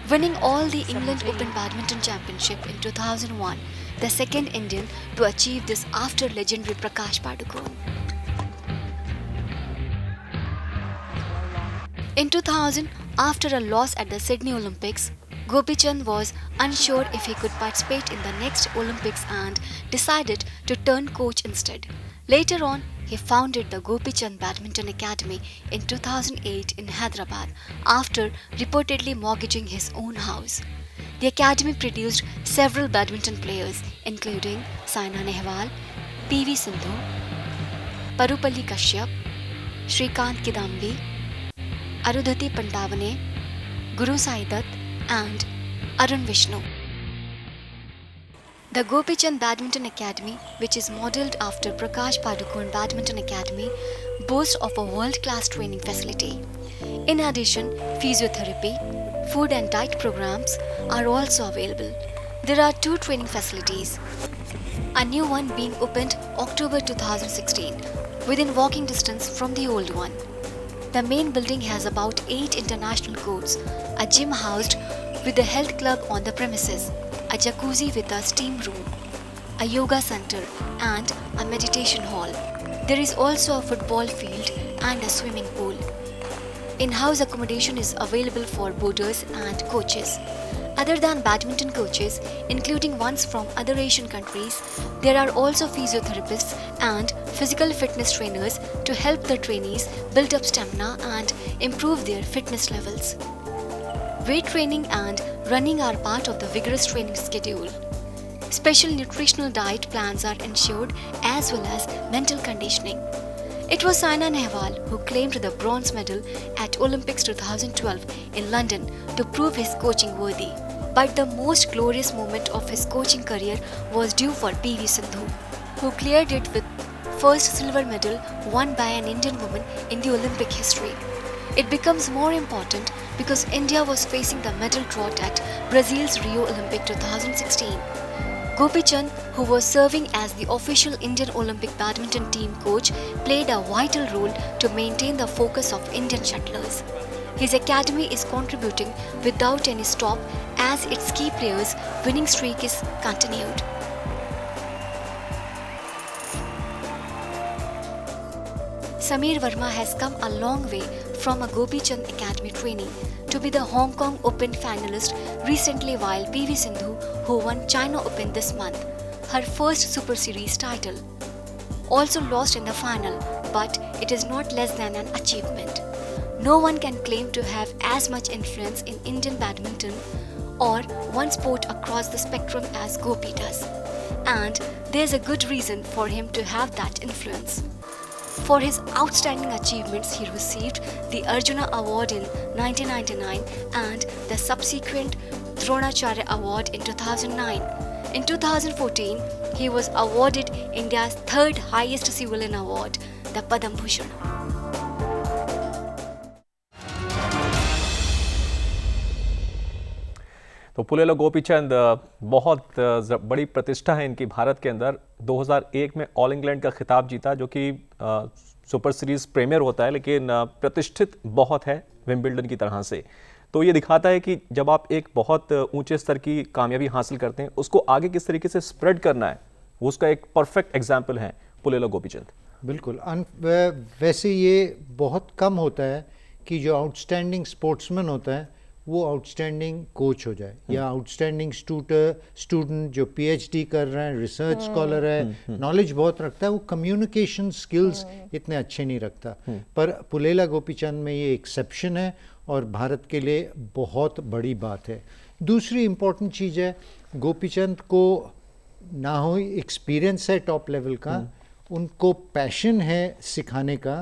Winning all the England Open Badminton Championship in 2001, the second Indian to achieve this after legendary Prakash Padukone. In 2000, after a loss at the Sydney Olympics, Gopichand was unsure if he could participate in the next Olympics and decided to turn coach instead. Later on, he founded the Gopichand Badminton Academy in 2008 in Hyderabad after reportedly mortgaging his own house. The academy produced several badminton players including Saina Nehwal, PV Sindhu, Parupalli Kashyap, Shrikant Kidambi, Arundhati Pandavane, Guru Sai Dutt and Arun Vishnu. The Gopichand Badminton Academy, which is modelled after Prakash Padukone Badminton Academy, boasts of a world-class training facility. In addition, physiotherapy, food and diet programs are also available. There are 2 training facilities, a new one being opened October 2016, within walking distance from the old one. The main building has about 8 international courts, a gym housed with a health club on the premises, a jacuzzi with a steam room, a yoga center and a meditation hall. There is also a football field and a swimming pool. In-house accommodation is available for boarders and coaches. Other than badminton coaches, including ones from other Asian countries, there are also physiotherapists and physical fitness trainers to help the trainees build up stamina and improve their fitness levels. Weight training and running are part of the vigorous training schedule. Special nutritional diet plans are ensured as well as mental conditioning. It was Saina Nehwal who claimed the bronze medal at Olympics 2012 in London to prove his coaching worthy. But the most glorious moment of his coaching career was due for PV Sindhu, who cleared it with first silver medal won by an Indian woman in the Olympic history. It becomes more important because India was facing the medal drought at Brazil's Rio Olympic 2016. Gopichand, who was serving as the official Indian Olympic badminton team coach, played a vital role to maintain the focus of Indian shuttlers. His academy is contributing without any stop as its key players' winning streak is continued. Sameer Verma has come a long way from a Gopichand Academy trainee to be the Hong Kong Open finalist recently, while PV Sindhu, who won China Open this month, her first Super Series title, also lost in the final, but it is not less than an achievement. No one can claim to have as much influence in Indian badminton or one sport across the spectrum as Gopi does. And there's a good reason for him to have that influence. For his outstanding achievements, he received the Arjuna Award in 1999 and the subsequent Dronacharya Award in 2009. In 2014, he was awarded India's third highest civilian award, the Padam Bhushan. तो पुलेला गोपीचंद बहुत बड़ी प्रतिष्ठा है इनकी भारत के अंदर। 2001 में all England का खिताब जीता, जो कि सुपर सीरीज प्रीमियर होता है, लेकिन प्रतिष्ठित बहुत है विंबलडन की तरह से। तो ये दिखाता है कि जब आप एक बहुत ऊंचे स्तर की कामयाबी हासिल करते हैं, उसको आगे किस तरीके से स्प्रेड करना है, उसका एक परफेक्ट एग्जाम्पल है पुलेला गोपीचंद। बिल्कुल। वैसे ये बहुत कम होता है कि जो आउटस्टैंडिंग स्पोर्ट्समैन होता है वो आउटस्टैंडिंग कोच हो जाए, या आउटस्टैंडिंग स्टूडेंट जो पीएचडी कर रहे हैं, रिसर्च स्कॉलर है, नॉलेज बहुत रखता है, वो कम्युनिकेशन स्किल्स इतने अच्छे नहीं रखता। पर पुलेला गोपीचंद में ये एक्सेप्शन है और भारत के लिए बहुत बड़ी बात है। दूसरी इम्पोर्टेंट चीज़ है, गोपीचंद को ना हो एक्सपीरियंस है टॉप लेवल का, उनको पैशन है सिखाने का,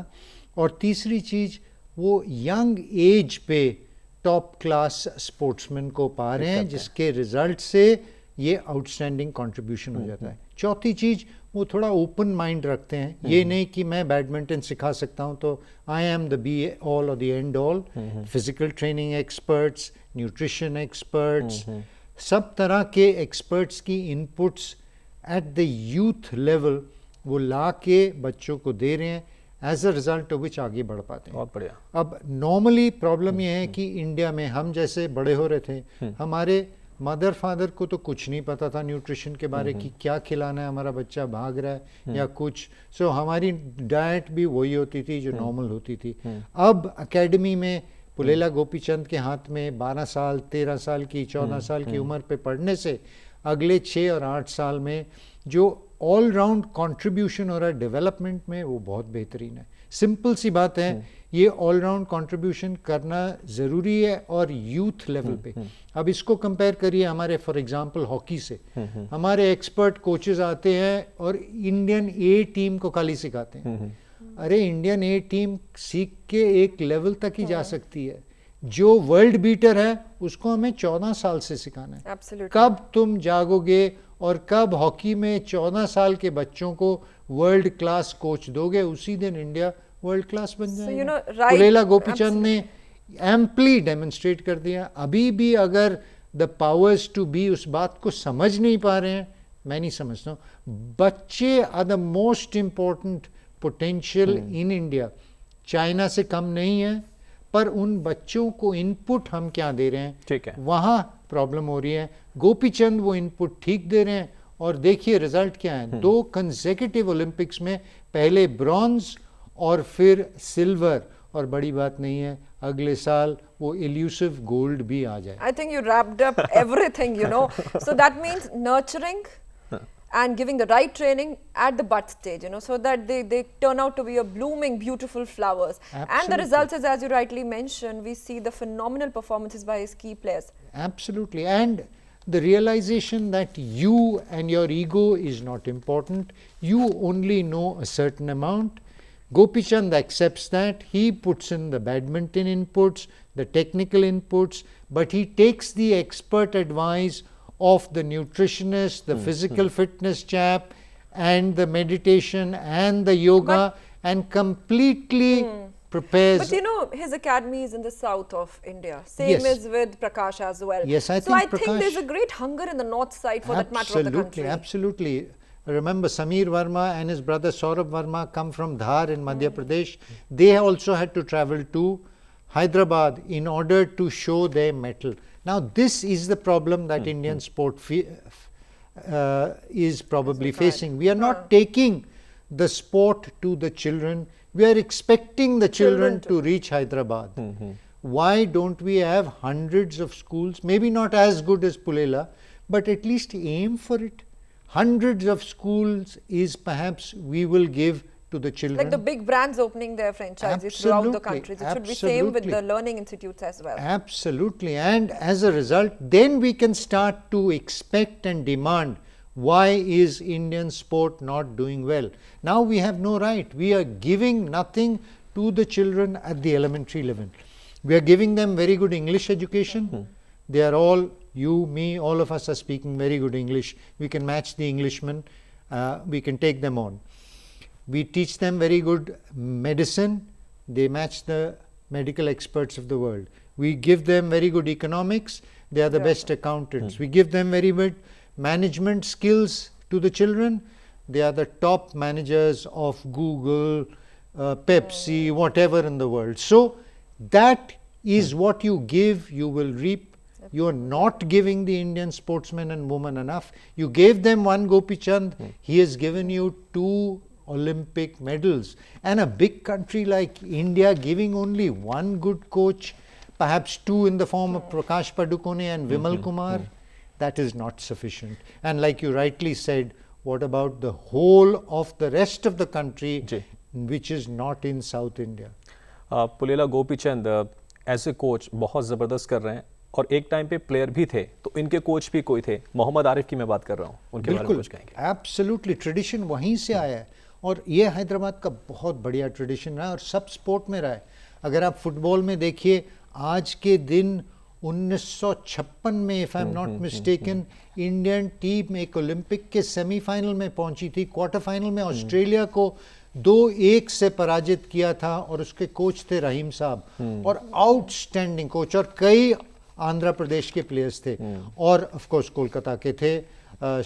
और तीसरी चीज़ वो यंग एज पे टॉप क्लास स्पोर्ट्समैन को पा रहे हैं, जिसके रिजल्ट से ये आउटस्टैंडिंग कंट्रीब्यूशन हो जाता है। चौथी चीज़, वो थोड़ा ओपन माइंड रखते हैं, ये नहीं कि मैं बैडमिंटन सिखा सकता हूँ तो I am the be all और the end all. Physical training experts, nutrition experts, सब तरह के एक्सपर्ट्स की inputs at the youth level वो ला के बच्चों को दे रहे हैं, as a result of which आगे बढ़ पाते हैं। बहुत बढ़िया। अब नॉर्मली प्रॉब्लम यह है कि इंडिया में हम जैसे बड़े हो रहे थे, हमारे मदर फादर को तो कुछ नहीं पता था न्यूट्रिशन के बारे की, क्या खिलाना है, हमारा बच्चा भाग रहा है या कुछ, सो हमारी डाइट भी वही होती थी जो नॉर्मल होती थी। अब एकेडमी में पुलेला गोपीचंद के हाथ में 12 साल 13 साल की 14 साल की उम्र पे पढ़ने से अगले 6 और 8 साल में जो ऑल राउंड कंट्रीब्यूशन हो रहा है डेवलपमेंट में, वो बहुत बेहतरीन है। सिंपल सी बात है, ये ऑल राउंड कंट्रीब्यूशन करना ज़रूरी है और यूथ लेवल पे। अब इसको कंपेयर करिए हमारे फॉर एग्जांपल हॉकी से। हमारे एक्सपर्ट कोचेस आते हैं और इंडियन ए टीम को खाली सिखाते हैं। अरे इंडियन ए टीम सीख के एक लेवल तक ही जा सकती है, जो वर्ल्ड बीटर है उसको हमें 14 साल से सिखाना है। Absolutely. कब तुम जागोगे और कब हॉकी में 14 साल के बच्चों को वर्ल्ड क्लास कोच दोगे, उसी दिन इंडिया वर्ल्ड क्लास बन जाएगा। पुलेला गोपीचंद ने एम्पली डेमोन्स्ट्रेट कर दिया। अभी भी अगर द पावर्स टू बी उस बात को समझ नहीं पा रहे हैं, मैं नहीं समझता हूँ। बच्चे are the most important potential in India. China से कम नहीं है, पर उन बच्चों को इनपुट हम क्या दे रहे हैं, ठीक है, वहाँ प्रॉब्लम हो रही है। गोपीचंद वो इनपुट ठीक दे रहे हैं और देखिए रिजल्ट क्या है। 2 कंसेक्यूटिव ओलंपिक्स में पहले ब्रॉन्ज और फिर सिल्वर, और बड़ी बात नहीं है अगले साल वो इल्यूसिव गोल्ड भी आ जाए। I think you wrapped up everything, you know. So that means nurturing and giving the right training at the bud stage, you know, so that they turn out to be a blooming, beautiful flowers. Absolutely. And the results is, as you rightly mentioned, we see the phenomenal performances by his key players. Absolutely. And the realization that you and your ego is not important. You only know a certain amount. Gopichand accepts that. He puts in the badminton inputs, the technical inputs, but he takes the expert advice of the nutritionist, the physical fitness chap, and the meditation and the yoga, and completely prepares. But you know, his academy is in the south of India. Same Yes. is with Prakash as well. Yes, I so think I think Prakash- there's a great hunger in the north side for that matter of the country. Absolutely. Remember, Sameer Verma and his brother Saurabh Verma come from Dhar in Madhya Pradesh. They also had to travel to Hyderabad in order to show their mettle. Now, this is the problem that Indian sport is probably facing. We are not taking the sport to the children. We are expecting the children to reach Hyderabad. Why don't we have hundreds of schools, maybe not as good as Pulela, but at least aim for it? Hundreds of schools is perhaps we will give to the children. Like the big brands opening their franchises throughout the country. It should be same with the learning institutes as well. Absolutely. And as a result, then we can start to expect and demand, why is Indian sport not doing well? Now we have no right. We are giving nothing to the children at the elementary level. We are giving them very good English education. They are all You, me, all of us are speaking very good English. We can match the Englishmen. We can take them on. We teach them very good medicine. They match the medical experts of the world. We give them very good economics. They are the best accountants. We give them very good management skills to the children. They are the top managers of Google, Pepsi, whatever in the world. So that is what you give, you will reap. You are not giving the Indian sportsmen and women enough. You gave them one Gopi Chand. He has given you 2 Olympic medals. And a big country like India giving only one good coach, perhaps 2 in the form of Prakash Padukone and Vimal Kumar, that is not sufficient. And like you rightly said, what about the whole of the rest of the country which is not in South India? Pullela Gopichand as a coach बहुत ज़बरदस्त कर रहे हैं और एक time पे player भी थे, तो इनके कोच भी कोई थे, मोहम्मद आरिफ की मैं बात कर रहा हूँ, उनके बारे में कुछ कहेंगे? एब्सोल्युटली, ट्रेडिशन वहीं से आया है और ये हैदराबाद का बहुत बढ़िया ट्रेडिशन रहा है और सब स्पोर्ट में रहा है। अगर आप फुटबॉल में देखिए, आज के दिन 1956 में if I am not mistaken Indian team एक ओलंपिक के सेमीफाइनल में पहुंची थी। क्वार्टर फाइनल में ऑस्ट्रेलिया को 2-1 से पराजित किया था और उसके कोच थे रहीम साहब और आउटस्टैंडिंग कोच, और कई आंध्र प्रदेश के प्लेयर्स थे और ऑफ कोर्स कोलकाता के थे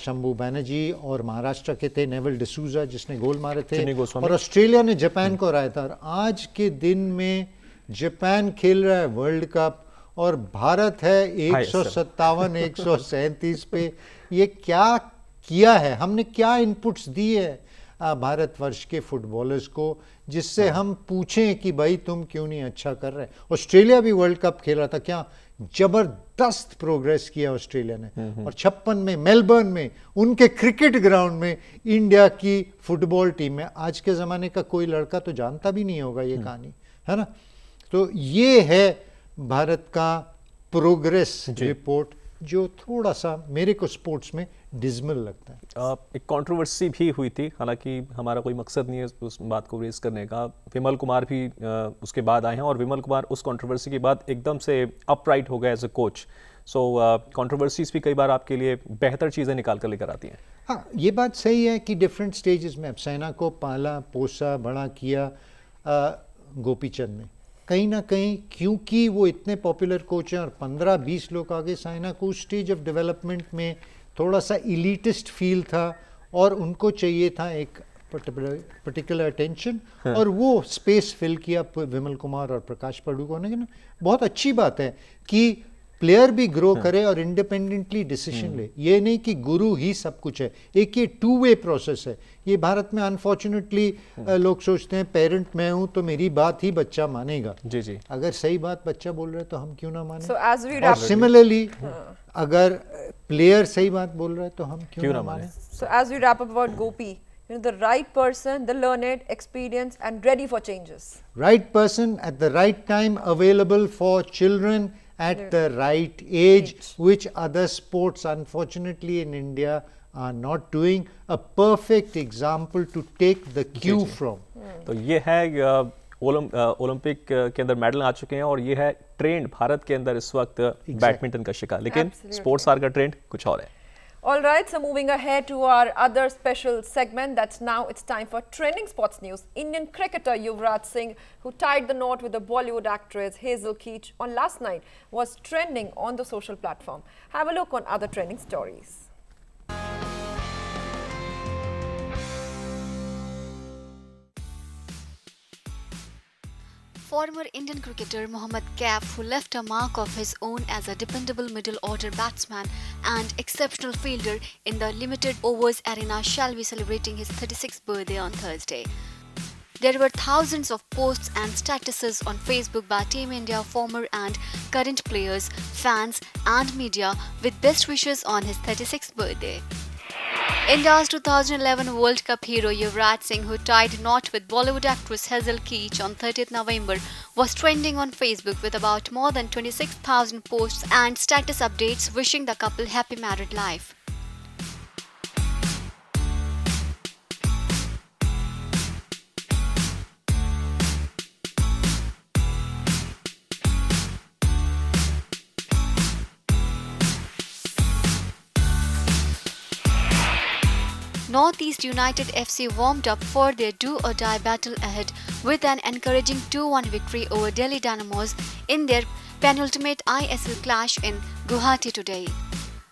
शंभू बैनर्जी और महाराष्ट्र के थे नेवल डिसूजा जिसने गोल मारे थे और ऑस्ट्रेलिया ने जापान को हराया था। और आज के दिन में जापान खेल रहा है वर्ल्ड कप और भारत है 157-137 पे। ये क्या किया है हमने, क्या इनपुट्स दिए है भारतवर्ष के फुटबॉलर्स को जिससे हम पूछें कि भाई तुम क्यों नहीं अच्छा कर रहे। ऑस्ट्रेलिया भी वर्ल्ड कप खेल रहा था, क्या जबरदस्त प्रोग्रेस किया ऑस्ट्रेलिया ने। और 56 में मेलबर्न में उनके क्रिकेट ग्राउंड में इंडिया की फुटबॉल टीम में, आज के ज़माने का कोई लड़का तो जानता भी नहीं होगा ये कहानी, है ना। तो ये है भारत का प्रोग्रेस रिपोर्ट जो थोड़ा सा मेरे को स्पोर्ट्स में डिजमल लगता है। एक कंट्रोवर्सी भी हुई थी, हालांकि हमारा कोई मकसद नहीं है उस बात को रेज करने का। विमल कुमार भी उसके बाद आए हैं और विमल कुमार उस कंट्रोवर्सी के बाद एकदम से अपराइट हो गए as a coach. So controversies भी कई बार आपके लिए बेहतर चीज़ें निकाल कर लेकर आती हैं। हाँ, ये बात सही है कि डिफरेंट स्टेजेस में अब सेना को पाला पोसा बड़ा किया गोपी चंद ने, कहीं ना कहीं क्योंकि वो इतने पॉपुलर कोच हैं और 15-20 लोग आगे साइना को उस स्टेज ऑफ डेवलपमेंट में थोड़ा सा इलीटिस्ट फील था और उनको चाहिए था एक पर्टिकुलर अटेंशन और वो स्पेस फिल किया विमल कुमार और प्रकाश पाडुकोने ने। बहुत अच्छी बात है कि प्लेयर भी ग्रो करे और इंडिपेंडेंटली डिसीजन ले, ये नहीं कि गुरु ही सब कुछ है। एक ये 2-वे प्रोसेस है। ये भारत में अनफॉर्चुनेटली लोग सोचते हैं पेरेंट मैं हूं तो मेरी बात ही बच्चा मानेगा। जी जी, अगर सही बात बच्चा बोल रहा है तो हम क्यों ना माने। और सिमिलरली अगर प्लेयर सही बात बोल रहा है तो हम क्यों ना माने। So as we wrap up about Gopi, you know, the right person, the learned, experienced and ready for changes. Right person at the right time, available for children at the right age, which other sports unfortunately in India are not doing. A perfect example to take the cue from. तो ये है Olympic के अंदर medal आ चुके हैं और ये है ट्रेंड भारत के अंदर इस वक्त बैडमिंटन का शिकार, लेकिन स्पोर्ट्स आर का ट्रेंड कुछ और है। All right, so moving ahead to our other special segment, that's now it's time for trending sports news. Indian cricketer Yuvraj Singh, who tied the knot with the Bollywood actress Hazel Keech on last night, was trending on the social platform. Have a look on other trending stories. Former Indian cricketer Mohammad Kaif, who left a mark of his own as a dependable middle-order batsman and exceptional fielder in the limited overs arena, shall be celebrating his 36th birthday on Thursday. There were thousands of posts and statuses on Facebook by Team India former and current players, fans and media with best wishes on his 36th birthday. India's 2011 World Cup hero Yuvraj Singh, who tied knot with Bollywood actress Hazel Keech on 30th November, was trending on Facebook with about more than 26,000 posts and status updates wishing the couple happy married life. Northeast United FC warmed up for their do-or-die battle ahead with an encouraging 2-1 victory over Delhi Dynamos in their penultimate ISL clash in Guwahati today.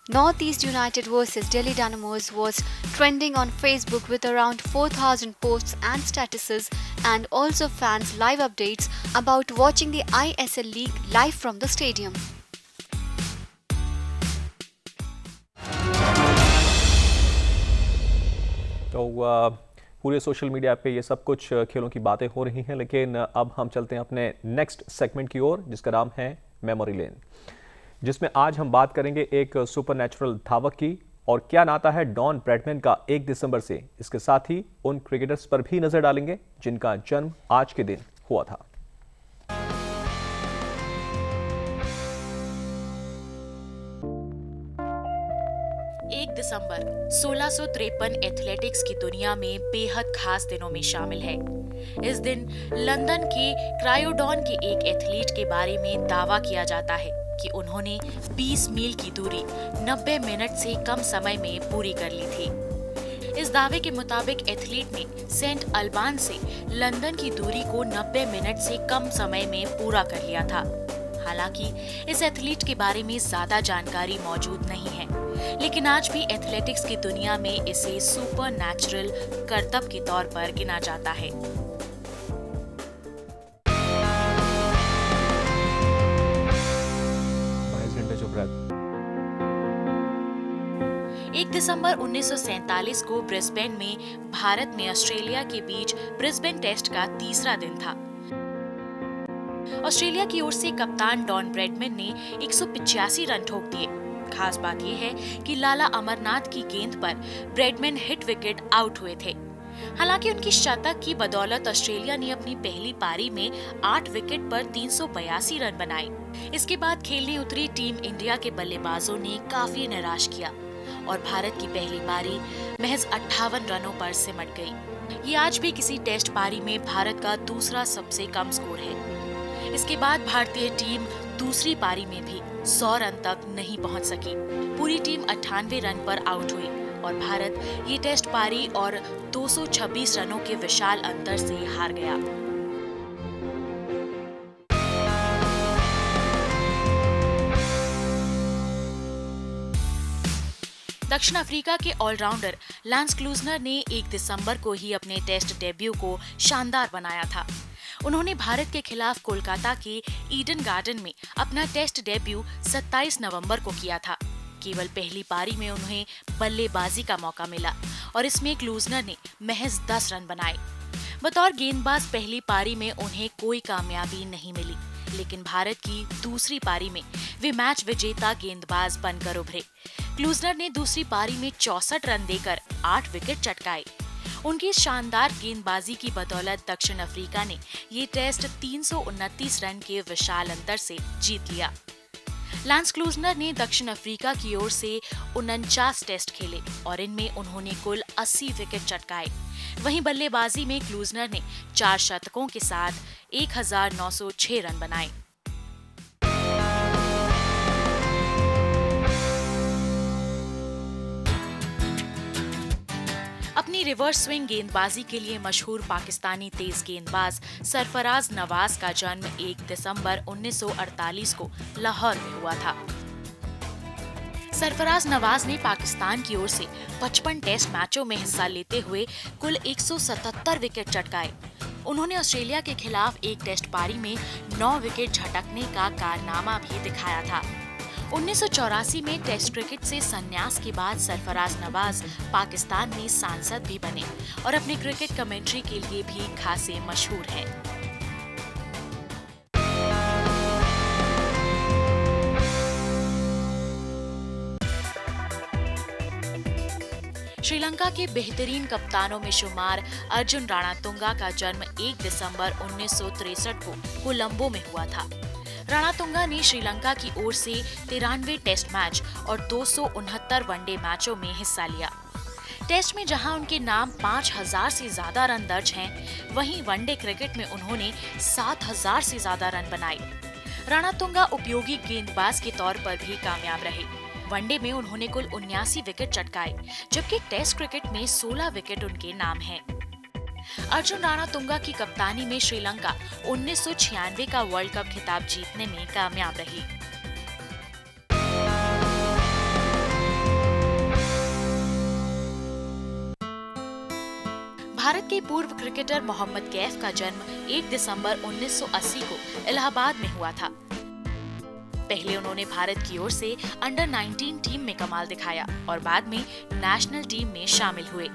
Northeast United vs Delhi Dynamos was trending on Facebook with around 4,000 posts and statuses, and also fans' live updates about watching the ISL League live from the stadium. तो पूरे social media पे ये सब कुछ खेलों की बातें हो रही हैं, लेकिन अब हम चलते हैं अपने नेक्स्ट सेगमेंट की ओर, जिसका नाम है मेमोरी लेन, जिसमें आज हम बात करेंगे एक सुपरनैचुरल धावक की और क्या नाता है डॉन ब्रैडमैन का 1 दिसंबर से। इसके साथ ही उन क्रिकेटर्स पर भी नजर डालेंगे जिनका जन्म आज के दिन हुआ था। 1 दिसंबर 1653 एथलेटिक्स की दुनिया में बेहद खास दिनों में शामिल है। इस दिन लंदन के क्रायोडॉन के एक एथलीट के बारे में दावा किया जाता है कि उन्होंने 20 मील की दूरी 90 मिनट से कम समय में पूरी कर ली थी। इस दावे के मुताबिक एथलीट ने सेंट अल्बान से लंदन की दूरी को 90 मिनट से कम समय में पूरा कर लिया था। हालांकि इस एथलीट के बारे में ज्यादा जानकारी मौजूद नहीं है, लेकिन आज भी एथलेटिक्स की दुनिया में इसे सुपरनैचुरल करतब के तौर पर गिना जाता है। 1 दिसंबर 1947 को ब्रिस्बेन में भारत में ऑस्ट्रेलिया के बीच ब्रिस्बेन टेस्ट का तीसरा दिन था। ऑस्ट्रेलिया की ओर से कप्तान डॉन ब्रैडमैन ने 185 रन ठोक दिए। खास बात यह है कि लाला अमरनाथ की गेंद पर ब्रैडमैन हिट विकेट आउट हुए थे। हालांकि उनकी शतक की बदौलत ऑस्ट्रेलिया ने अपनी पहली पारी में 8 विकेट पर 382 रन बनाए। इसके बाद खेलने उतरी टीम इंडिया के बल्लेबाजों ने काफी निराश किया और भारत की पहली पारी महज 58 रनों पर सिमट गई। ये आज भी किसी टेस्ट पारी में भारत का दूसरा सबसे कम स्कोर है। इसके बाद भारतीय टीम दूसरी पारी में भी 100 रन तक नहीं पहुंच सकी। पूरी टीम 98 रन पर आउट हुई और भारत ये टेस्ट पारी और 226 रनों के विशाल अंतर से हार गया। दक्षिण अफ्रीका के ऑलराउंडर लांस क्लूजनर ने 1 दिसंबर को ही अपने टेस्ट डेब्यू को शानदार बनाया था। उन्होंने भारत के खिलाफ कोलकाता के ईडन गार्डन में अपना टेस्ट डेब्यू 27 नवंबर को किया था। केवल पहली पारी में उन्हें बल्लेबाजी का मौका मिला और इसमें क्लूजनर ने महज 10 रन बनाए। बतौर गेंदबाज पहली पारी में उन्हें कोई कामयाबी नहीं मिली, लेकिन भारत की दूसरी पारी में वे मैच विजेता गेंदबाज बनकर उभरे। क्लूजनर ने दूसरी पारी में 64 रन देकर 8 विकेट चटकाए। उनकी शानदार गेंदबाजी की बदौलत दक्षिण अफ्रीका ने ये टेस्ट 329 रन के विशाल अंतर से जीत लिया। लांस क्लूजनर ने दक्षिण अफ्रीका की ओर से 49 टेस्ट खेले और इनमें उन्होंने कुल 80 विकेट चटकाए। वहीं बल्लेबाजी में क्लूजनर ने 4 शतकों के साथ 1906 रन बनाए। अपनी रिवर्स स्विंग गेंदबाजी के लिए मशहूर पाकिस्तानी तेज गेंदबाज सरफराज नवाज का जन्म 1 दिसंबर 1948 को लाहौर में हुआ था। सरफराज नवाज ने पाकिस्तान की ओर से 55 टेस्ट मैचों में हिस्सा लेते हुए कुल 177 विकेट चटकाए। उन्होंने ऑस्ट्रेलिया के खिलाफ एक टेस्ट पारी में 9 विकेट झटकने का कारनामा भी दिखाया था। 1984 में टेस्ट क्रिकेट से संन्यास के बाद सरफराज नवाज पाकिस्तान में सांसद भी बने और अपने क्रिकेट कमेंट्री के लिए भी खासे मशहूर हैं। श्रीलंका के बेहतरीन कप्तानों में शुमार अर्जुन राणातुंगा का जन्म 1 दिसंबर 1963 को कोलंबो में हुआ था। राणातुंगा ने श्रीलंका की ओर से 93 टेस्ट मैच और 269 वनडे मैचों में हिस्सा लिया। टेस्ट में जहां उनके नाम 5000 से ज्यादा रन दर्ज हैं, वहीं वनडे क्रिकेट में उन्होंने 7000 से ज्यादा रन बनाए। राणातुंगा उपयोगी गेंदबाज के तौर पर भी कामयाब रहे। वनडे में उन्होंने कुल 79 विकेट चटकाए, जबकि टेस्ट क्रिकेट में 16 विकेट उनके नाम हैं। अर्जुन राणा तुंगा की कप्तानी में श्रीलंका 1996 का वर्ल्ड कप खिताब जीतने में कामयाब रही। भारत के पूर्व क्रिकेटर मोहम्मद कैफ का जन्म 1 दिसंबर 1980 को इलाहाबाद में हुआ था। पहले उन्होंने भारत की ओर से अंडर 19 टीम में कमाल दिखाया और बाद में नेशनल टीम में शामिल हुए।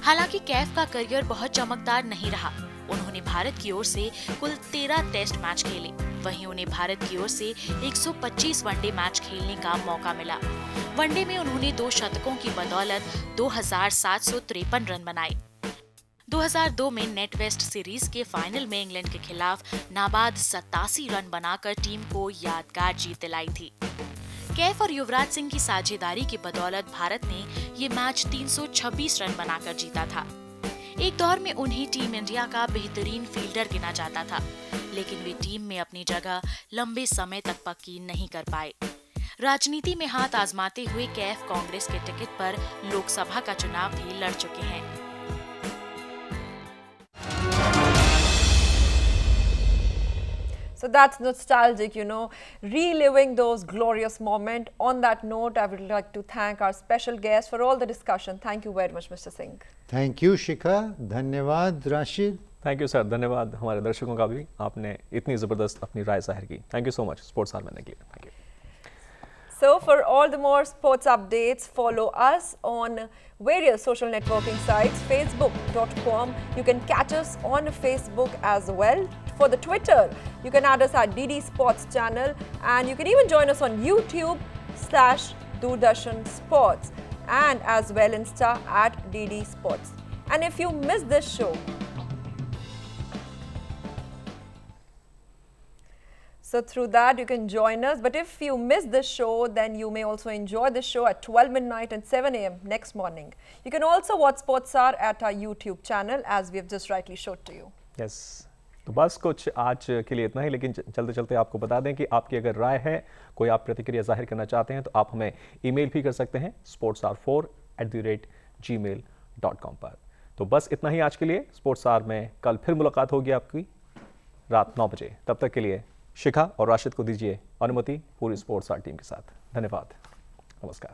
हालांकि कैफ का करियर बहुत चमकदार नहीं रहा। उन्होंने भारत की ओर से कुल 13 टेस्ट मैच खेले। वहीं उन्हें भारत की ओर से 125 वनडे मैच खेलने का मौका मिला। वनडे में उन्होंने 2 शतकों की बदौलत 2753 रन बनाए। 2002 में नेट वेस्ट सीरीज के फाइनल में इंग्लैंड के खिलाफ नाबाद 87 रन बनाकर टीम को यादगार जीत दिलाई थी। कैफ और युवराज सिंह की साझेदारी की बदौलत भारत ने ये मैच 326 रन बनाकर जीता था। एक दौर में उन्हें टीम इंडिया का बेहतरीन फील्डर गिना जाता था, लेकिन वे टीम में अपनी जगह लंबे समय तक पक्की नहीं कर पाए। राजनीति में हाथ आजमाते हुए कैफ कांग्रेस के टिकट पर लोकसभा का चुनाव भी लड़ चुके हैं। So that's nostalgic, reliving those glorious moments. On that note, I would like to thank our special guest for all the discussion. Thank you very much, Mr. Singh. Thank you, Shikha. धन्यवाद Rashid. Thank you sir, धन्यवाद हमारे दर्शकों का भी, आपने इतनी ज़बरदस्त अपनी राय जाहिर की। Thank you so much sports hour में आने के लिए। Thank you. So for all the more sports updates, follow us on various social networking sites, facebook.com. You can catch us on Facebook as well. For the Twitter, you can add us at DD Sports channel, and you can even join us on YouTube/Doordarshan Sports, and as well Insta at DD Sports. And if you missed this show, so through that you can join us. But if you missed this show, then you may also enjoy the show at 12 midnight and 7 AM next morning. You can also watch Sportsar at our YouTube channel, as we have just rightly showed to you. Yes. तो बस कुछ आज के लिए इतना ही, लेकिन चलते चलते आपको बता दें कि आपकी अगर राय है, कोई आप प्रतिक्रिया जाहिर करना चाहते हैं, तो आप हमें ईमेल भी कर सकते हैं sportsr4@gmail.com पर। तो बस इतना ही आज के लिए। स्पोर्ट्स आवर में कल फिर मुलाकात होगी आपकी रात 9 बजे। तब तक के लिए शिखा और राशिद को दीजिए अनुमति पूरी स्पोर्ट्स आवर टीम के साथ। धन्यवाद, नमस्कार।